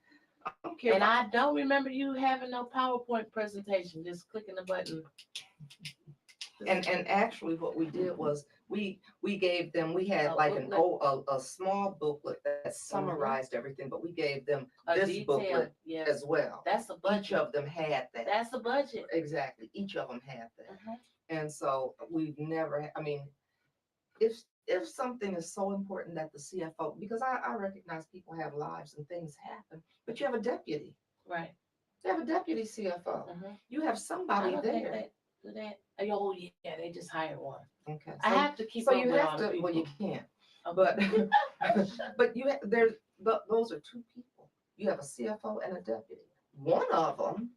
I don't care. And I don't remember you having no PowerPoint presentation, just clicking the button. And actually what we did was we gave them, we had like a small booklet that summarized everything, but we gave them this booklet as well. That's a budget. Each of them had that. That's a budget. Exactly. Each of them had that. And so we've never, if something is so important that the CFO, because I recognize people have lives and things happen, but you have a deputy. Right. You have a deputy CFO. You have somebody there. Oh yeah, they just hired one. Okay. I have to keep. So you have to. Well, you can't. But but those are two people. You have a CFO and a deputy. One of them,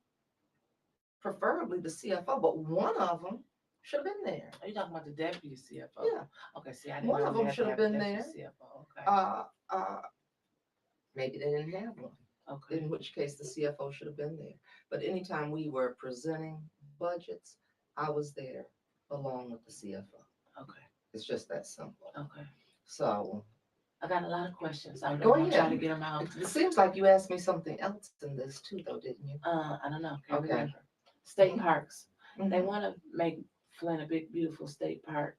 preferably the CFO, but one of them should have been there. Are you talking about the deputy CFO? Yeah. Okay. See, I didn't one know of them should have been there. CFO. Okay. Maybe they didn't have one. Okay. In which case the CFO should have been there. But anytime we were presenting budgets, I was there along with the CFO. Okay. It's just that simple. Okay. So I got a lot of questions. I'm go going to ahead. try to get them out. It seems like you asked me something else in this too, though, didn't you? I don't know. Can't Okay. remember. State parks. They want to make Flint a big, beautiful state park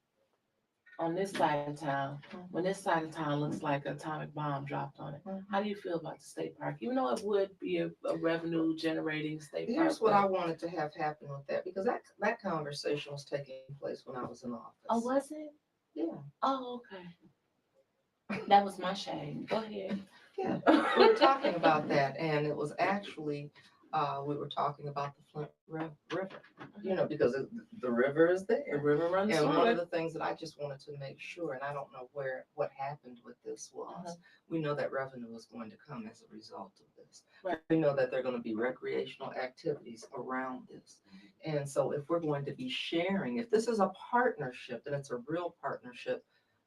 on this side of town. When this side of town looks like an atomic bomb dropped on it. How do you feel about the state park? Even though it would be a revenue generating state park. Here's what I wanted to have happen with that, because that conversation was taking place when I was in office. Oh, was it? Yeah. Oh, okay. That was my shame. Go ahead. Yeah. We were talking about that, and it was actually we were talking about the Flint River, because the river is there. The river runs And through one it. of the things that I just wanted to make sure, and I don't know what happened with this was, we know that revenue is going to come as a result of this. Right. We know that there are going to be recreational activities around this. And so if we're going to be sharing, if this is a partnership, and it's a real partnership,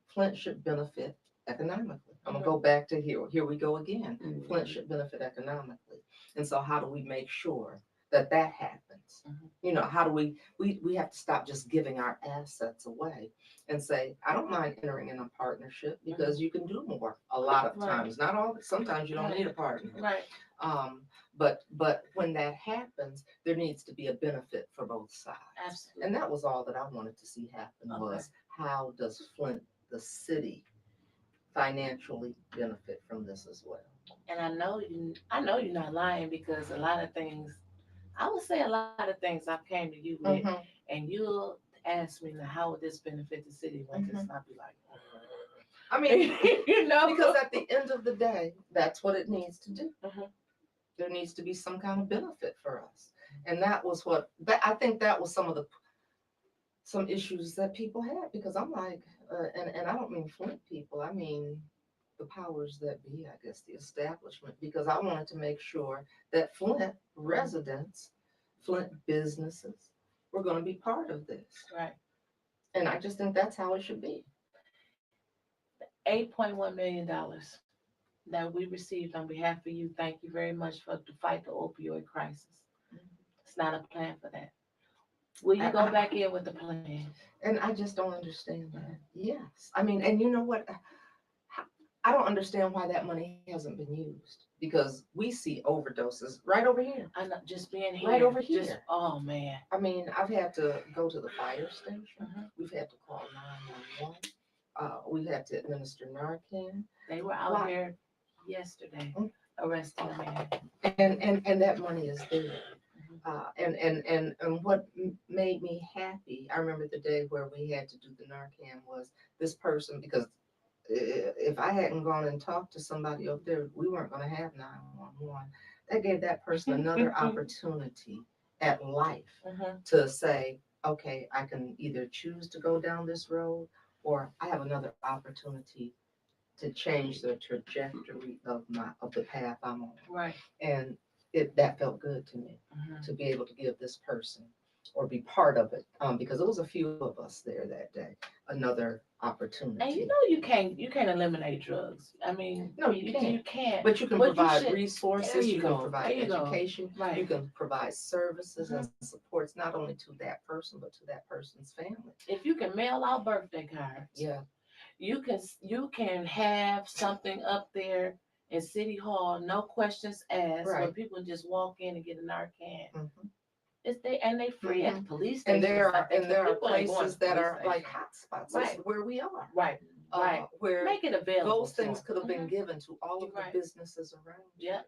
Flint should benefit economically. I'm gonna go back to here we go again. Flint should benefit economically. And so how do we make sure that happens? How do we have to stop just giving our assets away and say, I don't mind entering in a partnership because you can do more a lot of times. Not all, sometimes you don't need a partner. Right. But when that happens, there needs to be a benefit for both sides. Absolutely. And that was all that I wanted to see happen was how does Flint, the city, financially benefit from this as well? And I know you're not lying, because a lot of things, I would say a lot of things I've came to you with, and you'll ask me, now, how would this benefit the city? And I'll be like, I mean, because at the end of the day, that's what it needs to do. There needs to be some kind of benefit for us. And that was I think that was some issues that people had, because I'm like, and I don't mean Flint people, I mean the powers that be, I guess, the establishment, because I wanted to make sure that Flint residents, Flint businesses were going to be part of this. Right. And I just think that's how it should be. $8.1 million that we received on behalf of you. Thank you very much to fight the opioid crisis. It's not a plan for that. Will you go back in with the plan? And I just don't understand that. Yes. I mean, and you know what? I don't understand why that money hasn't been used, because we see overdoses right over here. I know, just being here. Right over here. Just, oh, man. I mean, I've had to go to the fire station. We've had to call 911. We've had to administer Narcan. They were out here yesterday arresting a man. And that money is there. And what made me happy, I remember the day where we had to do the Narcan, was this person, because if I hadn't gone and talked to somebody up there, we weren't going to have 911. That gave that person another opportunity at life to say, okay, I can either choose to go down this road, or I have another opportunity to change the trajectory of the path I'm on. Right. And that felt good to me, to be able to give this person, or be part of it, because it was a few of us there that day, another opportunity. And you can't eliminate drugs. I mean, no, you can't. You can't. But you can provide resources. You can provide education. Right. You can provide services and supports, not only to that person, but to that person's family. If you can mail out birthday cards, you can have something up there in City Hall, no questions asked, where people just walk in and get a Narcan. They free at the police stations. And there are places that are like hotspots. Right. That's where we are. Right. Where make it available. Those things could have been given to all of the businesses around. Yeah.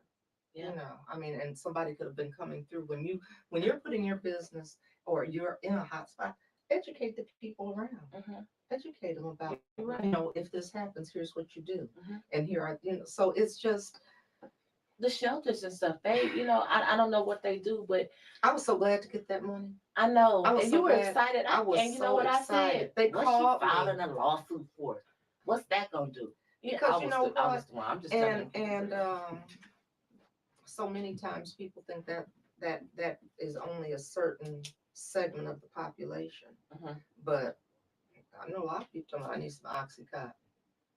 I mean, and somebody could have been coming through. When you're putting your business, or you're in a hotspot, educate the people around. Educate them about, if this happens, here's what you do. And here are, so it's just the shelters and stuff. They, I don't know what they do, but I was so glad to get that money. I know. And you were excited. I was and you so know what excited. I said? They What's called she filing a lawsuit for? What's that gonna do? Because I'm just and so many times people think that is only a certain segment of the population. But I know a lot of people I need some Oxycontin.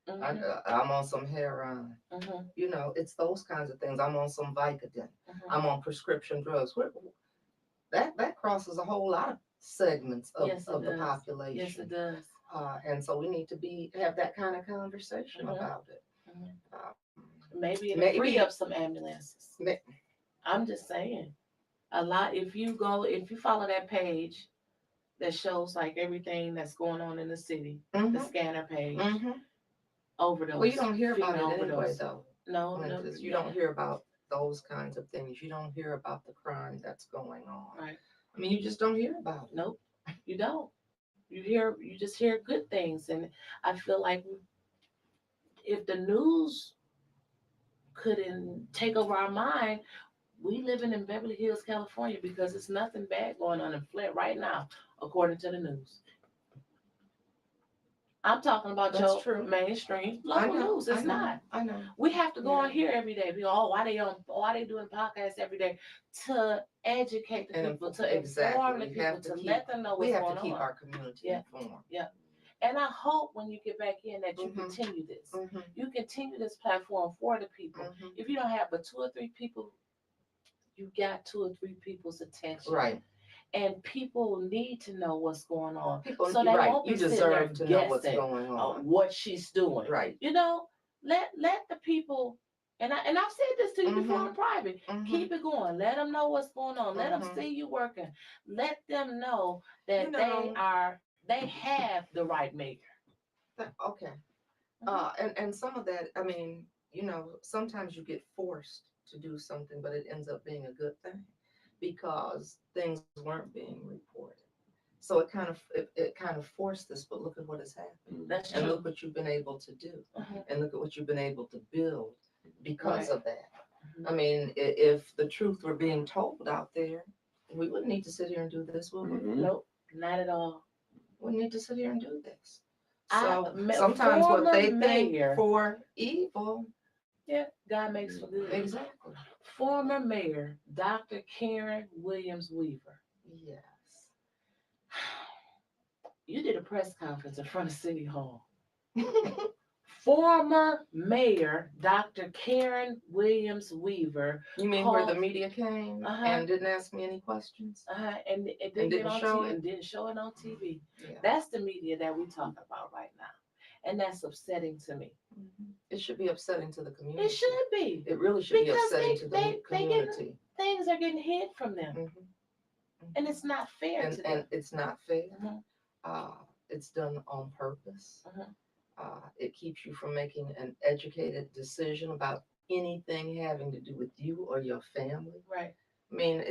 I'm on some heroin. It's those kinds of things. I'm on some Vicodin. I'm on prescription drugs. That crosses a whole lot of segments of the population. Yes, it does. And so we need to have that kind of conversation about it. Maybe free up some ambulances. I'm just saying, a lot. If you follow that page that shows like everything that's going on in the city, the scanner page, overdose. Well, you don't hear about it anyway, though. No, you don't hear about those kinds of things. You don't hear about the crime that's going on. Right. I mean, you just don't hear about it. Nope, you don't. You just hear good things, and I feel like if the news couldn't take over our mind, We living in Beverly Hills, California, because it's nothing bad going on in Flint right now, according to the news. I'm talking about your mainstream local news. It's not. I know. We have to go on here every day. We why they doing podcasts every day to educate the people, to inform the people, to let them know what's going on. We have to keep our community informed. Yeah. And I hope when you get back in that you continue this. You continue this platform for the people. If you don't have but 2 or 3 people, you got 2 or 3 people's attention. Right. And people need to know what's going on. People, so they won't be you deserve to know what's going on. What she's doing. Right. Let the people, and I've said this to you before in private, keep it going. Let them know what's going on. Let them see you working. Let them know that they have the right mayor. Okay. And some of that, I mean, sometimes you get forced to do something, but it ends up being a good thing because things weren't being reported. So it kind of forced this, but look at what has happened. That's and true. Look what you've been able to do. And look at what you've been able to build because of that. I mean, if the truth were being told out there, we wouldn't need to sit here and do this, would we? Nope, not at all. We need to sit here and do this. So sometimes what they think for evil, God makes for good. Exactly. Former Mayor Dr. Karen Williams Weaver. Yes. You did a press conference in front of City Hall. Former Mayor Dr. Karen Williams Weaver. You mean where the media came and didn't ask me any questions? And it didn't show it. And didn't show it on TV. Yeah. That's the media that we talk about right now. And that's upsetting to me. It should be upsetting to the community. It should be. It really should be upsetting to the community. Things are getting hid from them. And it's not fair to them. And it's not fair. It's done on purpose. It keeps you from making an educated decision about anything having to do with you or your family. Right. I mean,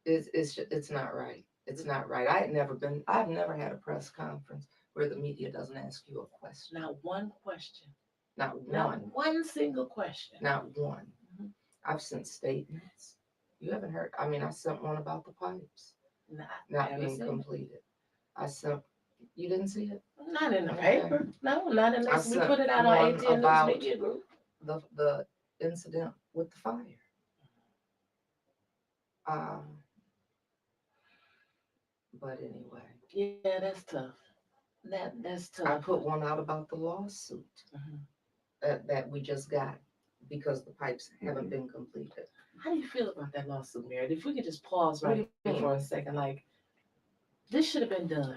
it's not right. It's not right. I've never had a press conference where the media doesn't ask you a question. Not one question. Not one. Not one single question. Not one. I've sent statements. You haven't heard. I mean, I sent one about the pipes not being completed. You didn't see it? Not in the paper. No, not unless we put it out on AT&T News Media Group. The incident with the fire. But anyway. Yeah, that's tough. That's tough. I put one out about the lawsuit that we just got because the pipes haven't been completed. How do you feel about that lawsuit, Mary? If we could just pause right here for a second, like, this should have been done.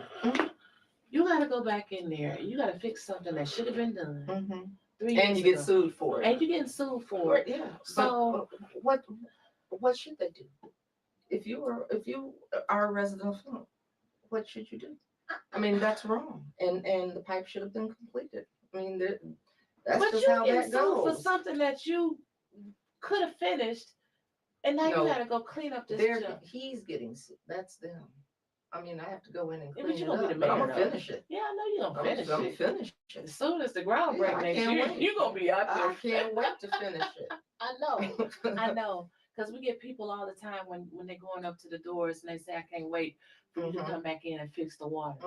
You got to go back in there. You got to fix something that should have been done. 3 years and you get sued for it. And you're getting sued for it. Yeah. So what should they do? If you are a resident of Flint, what should you do? I mean, that's wrong. And the pipe should have been completed. I mean, that's just how that goes. For something that you could have finished, and now you got to go clean up this junk. He's getting sued. That's them. I mean, I have to go in and clean but you're it gonna up, be the but I'm mayor, going to finish it. Yeah, I know you're going to finish I'm going to finish it. As soon as the ground breaks next year, you're going to be out there. I can't wait to finish it. I know. Because we get people all the time when they're going up to the doors and they say, I can't wait for you to come back in and fix the water.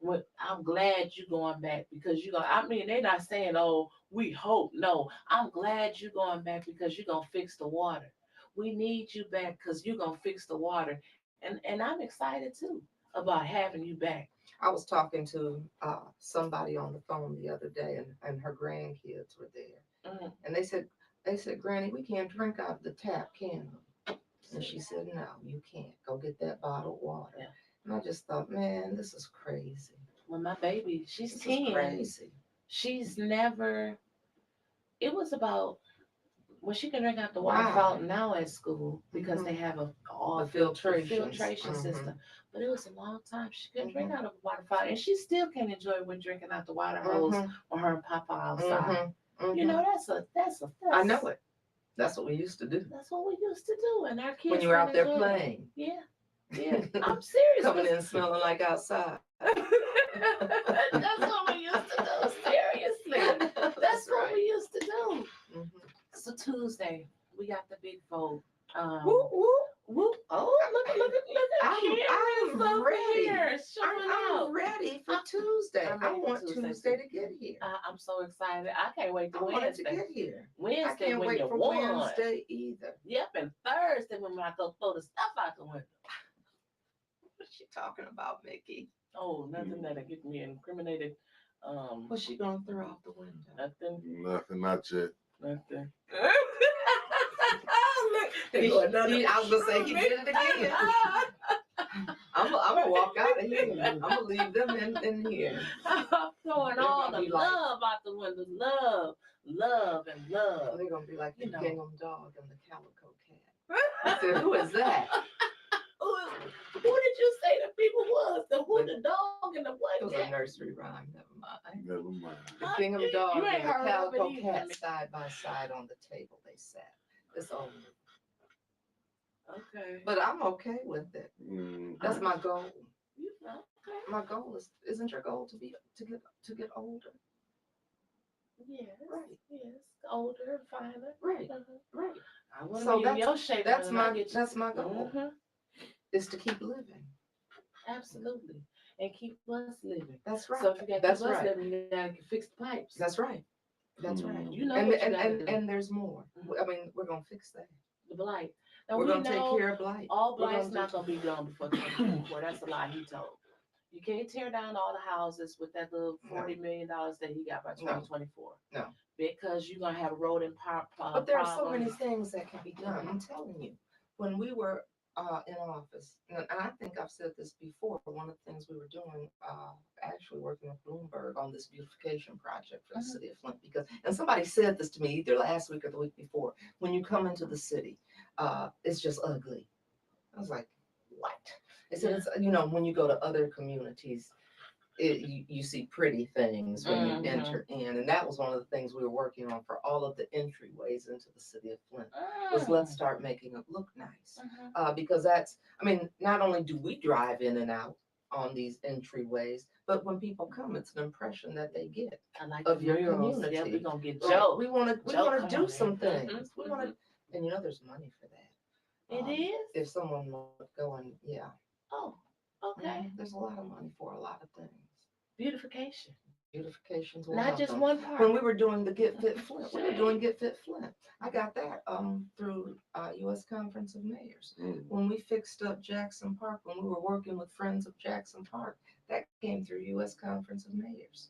Well, I'm glad you're going back because they're not saying, oh, we hope. No, I'm glad you're going back because you're going to fix the water. We need you back because you're going to fix the water. And I'm excited too about having you back. I was talking to somebody on the phone the other day and her grandkids were there. And they said, Granny, we can't drink out of the tap, can we? And she said, no, you can't. Go get that bottled water. Yeah. And I just thought, man, this is crazy. Well, my baby, she's this 10. Is crazy. She's never, it was about, well, she can drink out the water fountain now at school because they have a filtration system. But it was a long time. She couldn't drink out of a water fountain. And she still can't enjoy when drinking out the water hose or her and Papa outside. You know, that's I know it. That's what we used to do. That's what we used to do. And our kids when you were out there playing. Yeah. I'm serious. Coming in smelling like outside. That's what we used to do. Seriously. That's what we used to do. So Tuesday, we got the big vote Whoop, whoop. Whoop. Oh, look at I'm ready. I'm ready for Tuesday. I want Tuesday to get here. I'm so excited. I can't wait to Wednesday. Wednesday. To get here. Wednesday I can't when wait you for won. Wednesday either. Yep, and Thursday when I go throw the stuff out the window. What's she talking about, Mickey? Oh, nothing that'll get me incriminated. What's she gonna throw out the window? Nothing, not yet. Nothing. I was gonna say he did it again. I'm gonna walk out of here. I'm gonna leave them in here. I'm throwing all the love out the window. Love, and love. They're gonna be like the gingham dog and the calico cat. I said, who is that? Who did you say the people was? The dog and the what? It was a nursery rhyme. Never mind. The Huh? gingham dog You and ain't the heard of it calico either. cat side by side on the table. They sat. It's over. Okay. But I'm okay with it. That's my goal. Okay. My goal isn't your goal to get older? Yes. Right. Yes. Older, finer. Right. Right. I want to So be in your shape. that's my goal. Is to keep living. Absolutely. And keep us living. That's right. So if you got to keep us living, you got to fix the pipes. That's right. That's right. You know and there's more. I mean, we're gonna fix that. The blight. Now, we're gonna take care of blight. All blight's not gonna be done before 2024. That's a lie he told. You can't tear down all the houses with that little $40 million that he got by 2024. No. Because you're gonna have road and power problems. But there are so many things that can be done. I'm telling you, when we were in office, and I think I've said this before, one of the things we were doing, actually working with Bloomberg on this beautification project for the city of Flint, and somebody said this to me either last week or the week before, when you come into the city, it's just ugly. I was like, what? They said, it's, when you go to other communities, you see pretty things when you enter in. And that was one of the things we were working on for all of the entryways into the city of Flint, was let's start making it look nice. Because that's, not only do we drive in and out on these entryways, but when people come, it's an impression that they get of your community. Yeah, we're gonna get Joe. We want to do some things. We want to, and there's money for that. It is? If someone would go and, Oh, okay. There's a lot of money for a lot of things. Beautification. Beautification's not just one part. When we were doing the Get Fit Flint, Get Fit Flint. I got that through U.S. Conference of Mayors. When we fixed up Jackson Park, when we were working with Friends of Jackson Park, that came through U.S. Conference of Mayors.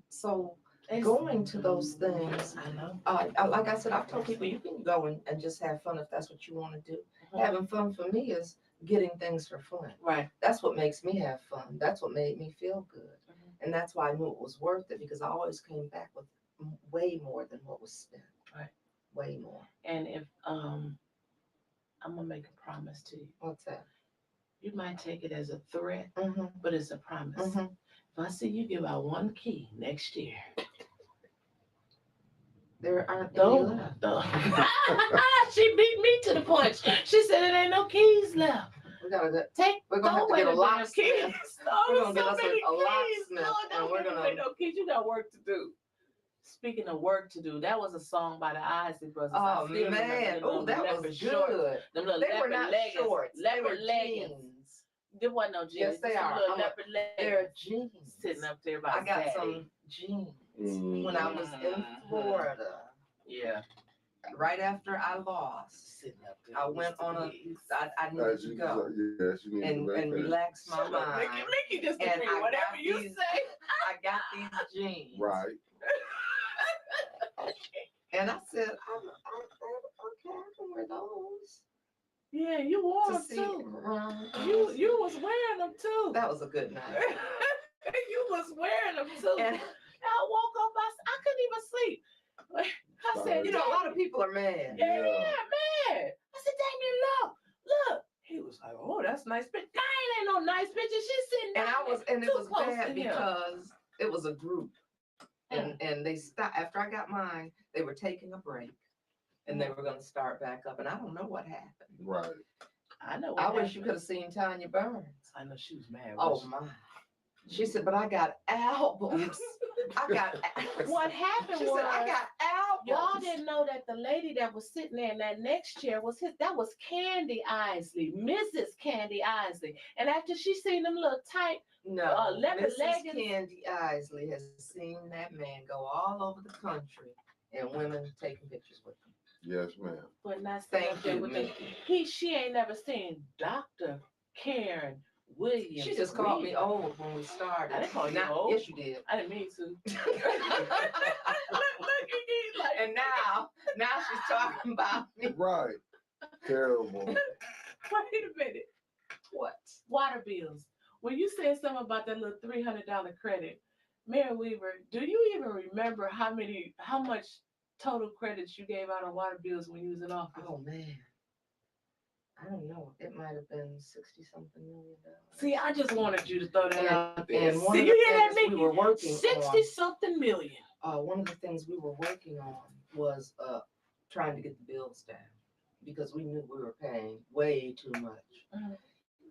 So going to those things, I know. Like I said, I've told people you can go and just have fun if that's what you want to do. Having fun for me is getting things for Flint. Right. That's what makes me have fun. That's what made me feel good. And that's why I knew it was worth it, because I always came back with way more than what was spent. Right. Way more. And if I'm gonna make a promise to you. What's that? You might take it as a threat, but it's a promise. If I see you give out one key next year, there aren't any left. She beat me to the punch. She said it ain't no keys left. We're gonna have to get a locksmith. We're gonna get us a locksmith, and we're gonna. No keys. You got work to do. Speaking of work to do, that was a song by the Isley Brothers. Oh man! Oh, that was good. Them little they were not shorts. Leopard leggings. There wasn't no jeans. Yes, they are. They're jeans. Sitting up there by I got some jeans when I was in Florida. Yeah. Right after I lost, sitting up there. I went on I needed to go and relax my mind. Mickey just and whatever you say. I got these jeans. Right. And I said, okay, I can wear those. Yeah, you wore them too. You was wearing them too. That was a good night. You was wearing them too. And I woke up, I couldn't even sleep. I said, a lot of people are mad. Yeah, mad. I said, Damien, look. He was like, oh, that's a nice picture. Ain't no nice picture. She's sitting there. And it was bad because it was a group. And they stopped after I got mine. They were taking a break, and they were going to start back up. And I don't know what happened. Right. I know. I wish you could have seen Tanya Burns. I know she was mad. Oh my! She said, but I got albums. What happened she was said, I got albums. Y'all didn't know that the lady that was sitting there in that next chair was that was Candy Isley, Mrs. Candy Isley. And after she seen them little tight leather leggings. Candy Isley has seen that man go all over the country and women taking pictures with him. Yes, ma'am. But not thank you. She ain't never seen Dr. Karen Williams. She just called me old when we started. I didn't call you old. Yes, you did. I didn't mean to. And now she's talking about me. Right. Terrible. Wait a minute. What? Water bills. When you said something about that little $300 credit, Mary Weaver, do you even remember how much total credits you gave out on water bills when you was in office? Oh man. I don't know. It might have been $60-something million. See, I just wanted you to throw that out there. And one of the things we were working 60-something million. One of the things we were working on was trying to get the bills down because we knew we were paying way too much. Mm-hmm.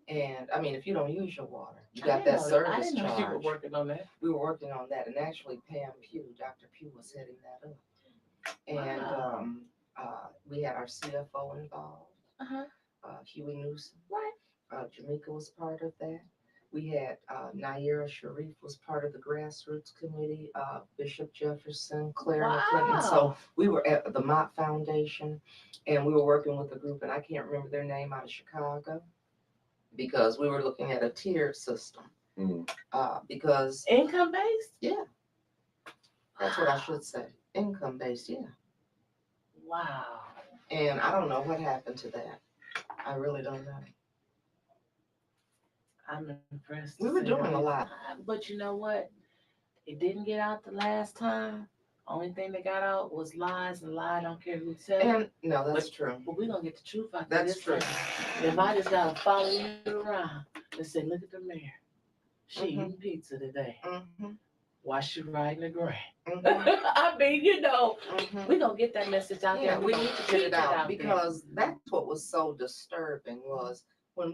And I mean, if you don't use your water, you got that service charge. I didn't know you were working on that. We were working on that, and actually, Pam Pugh, Dr. Pugh, was heading that up. And we had our CFO involved. Huey Newsom. Right. Jamaica was part of that. We had Naira Sharif was part of the grassroots committee. Bishop Jefferson, Claire Clinton. So we were at the Mott Foundation, and we were working with a group, and I can't remember their name, out of Chicago, because we were looking at a tiered system. Because income based. Yeah. That's what I should say. Income based. Yeah. Wow. And I don't know what happened to that. I really don't know. I'm impressed. We were doing a lot. But you know what? It didn't get out the last time. Only thing that got out was lies, and lie don't care who said it. No, that's true. But we're going to get the truth out. That's true. If I just got to follow you around and say, look at the mayor. She eating pizza today. Why she riding the grant? I mean, we're going to get that message out there. We need to get it out because that's what was so disturbing was when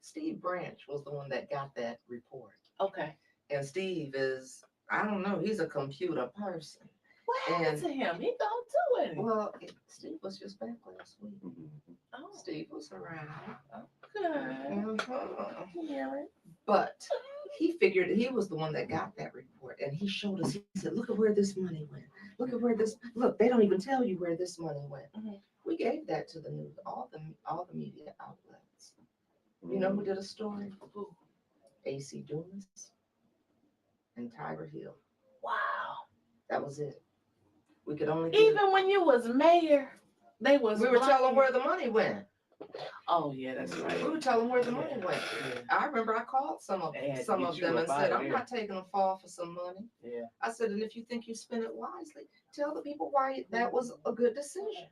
Steve Branch was the one that got that report. Okay. And Steve is, I don't know, he's a computer person. What happened to him? He don't do it. Well, Steve was just back last week. Oh. Steve was around. Okay. But he figured he was the one that got that report, and he showed us. He said, "Look at where this money went. Look, they don't even tell you where this money went." We gave that to the news, all the media outlets. You know who did a story? AC Dumas and Tyra Hill. Wow. That was it. We could only even when you was mayor, we were telling where the money went. Oh yeah, that's right. We were telling where the money went. Yeah. I remember I called some of them and said, "I'm not taking a fall for some money." Yeah. I said, and if you think you spend it wisely, tell the people why that was a good decision.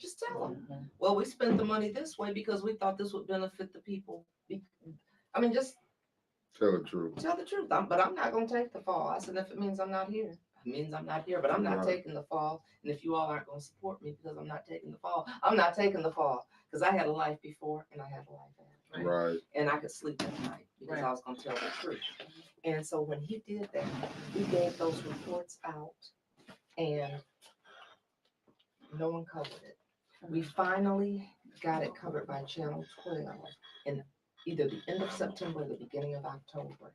Just tell them. Well, we spent the money this way because we thought this would benefit the people. I mean, just tell the truth. Tell the truth. But I'm not going to take the fall. I said, if it means I'm not here, it means I'm not here. But I'm not taking the fall. And if you all aren't going to support me because I'm not taking the fall, I'm not taking the fall. Because I had a life before and I had a life after. Right. And I could sleep at night because I was going to tell the truth. And so when he did that, we gave those reports out and no one covered it. We finally got it covered by Channel 12 in either the end of September or the beginning of October.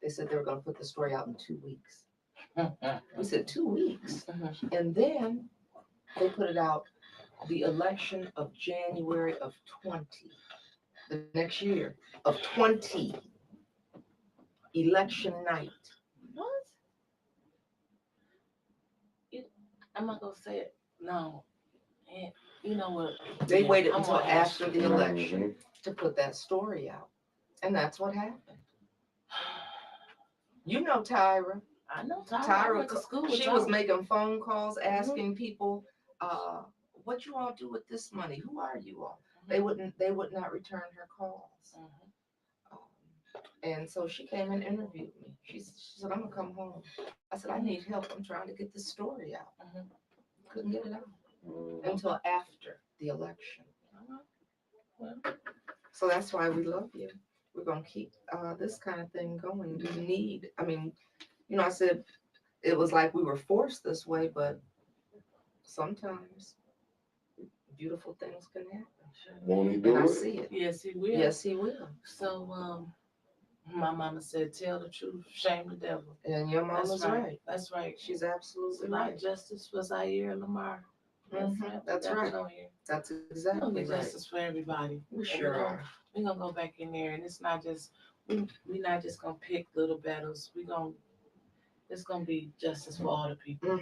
They said they were going to put the story out in 2 weeks. We said 2 weeks. And then they put it out the election of January of 20, the next year of 20, election night. What? I'm not going to say it. No. And you know what? They waited until after the election to put that story out. And that's what happened. You know Tyra. I know Tyra. I went to school with She was making phone calls asking people, what you all do with this money? Who are you all? They would not return her calls. And so she came and interviewed me. She said, I'm gonna come home. I said, I need help. I'm trying to get this story out. Couldn't get it out until after the election. So that's why we love you. we're gonna keep this kind of thing going. We need, I mean, I said it was like we were forced this way, but sometimes beautiful things can happen. Won't he do And I it? see it. Yes, he will. Yes, he will. So, my mama said, "Tell the truth, shame the devil." And your mama's right. That's right. She's absolutely It's right. not justice for Zaire and Lamar. That's right. That's exactly We're right. justice for everybody. We sure are. We're gonna go back in there, and it's not just we're not just gonna pick little battles. It's gonna be justice for all the people.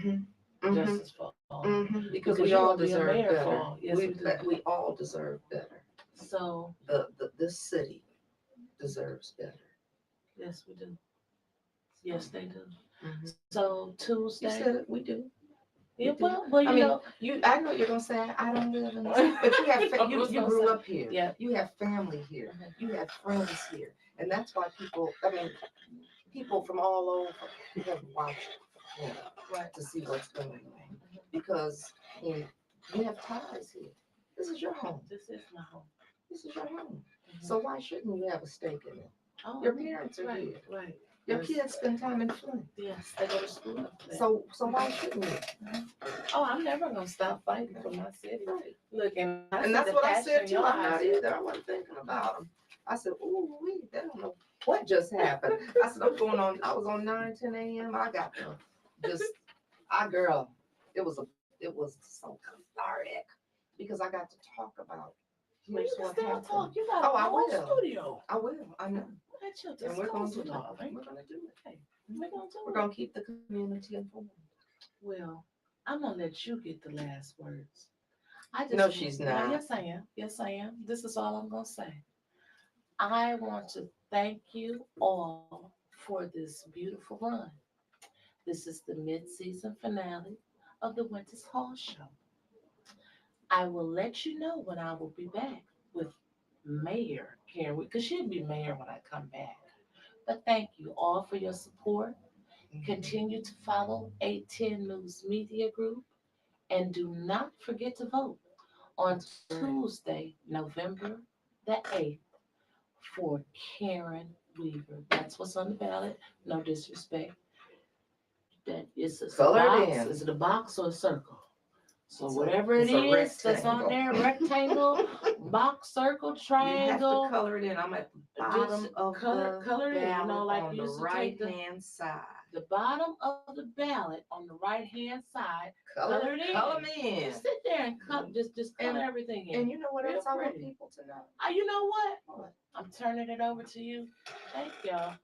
Justice for all. Because we all deserve better. Yes, we all deserve better. So this city deserves better. yes, we do. Yes, they do. So Tuesday. You said it, we do. Yeah, well, you know, I know you're gonna say I don't live in this, but you have you grew up here. Yeah. You have family here. You have friends here, and that's why people from all over have watched to see what's going on because you have ties here. This is your home. This is my home. This is your home. So why shouldn't you have a stake in it? Oh, your parents are here. Right. Your kids spend time in Flint. Yes, they go to school. So why shouldn't you? Oh, I'm never gonna stop fighting for my city. Right. Look, and that's what I said too. I'm not either. I wasn't thinking about them. I said, "Ooh, they don't know what just happened." I said, "I'm going on." I was on 9:10 a.m. I got girl. It was so cathartic because I got to talk about. You can still talk. You got a whole studio. I will. I know. And we're going to do it. We're going to do it. Hey, we're going to do it. We're going to keep the community informed. Well, I'm going to let you get the last words. No, she's not. Yes, I am. Yes, I am. This is all I'm going to say. I want to thank you all for this beautiful run. This is the mid-season finale of the Wyntis Hall Show. I will let you know when I will be back with Mayor Karen, because she'll be mayor when I come back. But thank you all for your support. Continue to follow 810 News Media Group, and do not forget to vote on Tuesday, November the 8th for Karen Weaver. That's what's on the ballot. No disrespect. That is a box. Is it a box or a circle? So whatever it is that's on there, rectangle, box, circle, triangle. You have to color it in. I'm at the bottom of the color it in, like on you the used to right take hand side. The bottom of the ballot on the right hand side. Color it in. Color me in. Just sit there and just color everything in. And you know what else I want people to know? You know what? I'm turning it over to you. Thank y'all.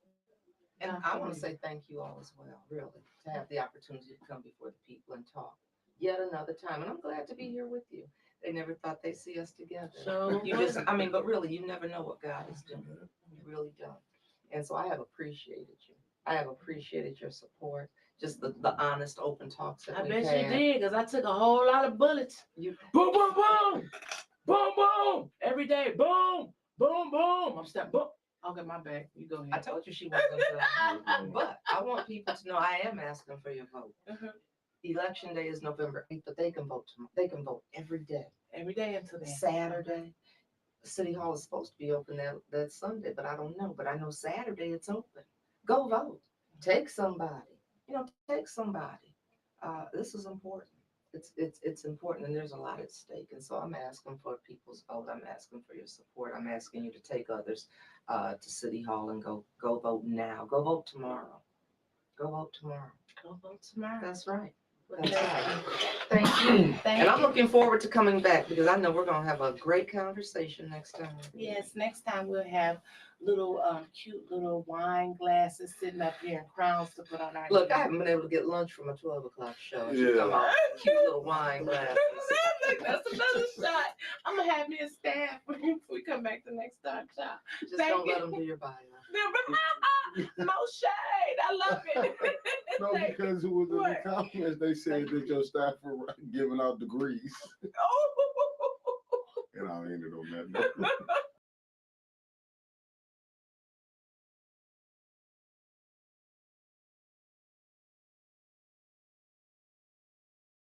And I want to say thank you all as well, really, to have the opportunity to come before the people and talk yet another time. And I'm glad to be here with you. They never thought they'd see us together. So but really, you never know what God is doing. You really don't. And so I have appreciated you. I have appreciated your support, just the honest, open talks that we've had. I bet you did, because I took a whole lot of bullets. Boom, boom, boom, boom, boom, every day, boom, boom, boom. I'm stepping, boom. Okay, my bad. You go ahead. I told you she wasn't going to. But I want people to know I am asking for your vote. Election day is November 8th, but they can vote tomorrow. They can vote every day. Every day until then. Saturday. City Hall is supposed to be open that Sunday, but I don't know. But I know Saturday it's open. Go vote. Take somebody. Take somebody. This is important. It's important, and there's a lot at stake. And so I'm asking for people's vote. I'm asking for your support. I'm asking you to take others to City Hall and go vote now. Go vote tomorrow. Go vote tomorrow. Go vote tomorrow. That's right. That's right. Thank you. And I'm looking forward to coming back because I know we're going to have a great conversation next time. Yes, next time we'll have little cute little wine glasses sitting up here and crowns to put on our Look, I haven't been able to get lunch from a 12 o'clock show. Yeah. Cute little wine glasses. That's another shot. I'm going to have me a stand for you before we come back the next time, child. Just don't let them do your bio. No shade. I love it. No, because it was in the comments, they said that your staff were giving out degrees. Oh. And I ended on that note.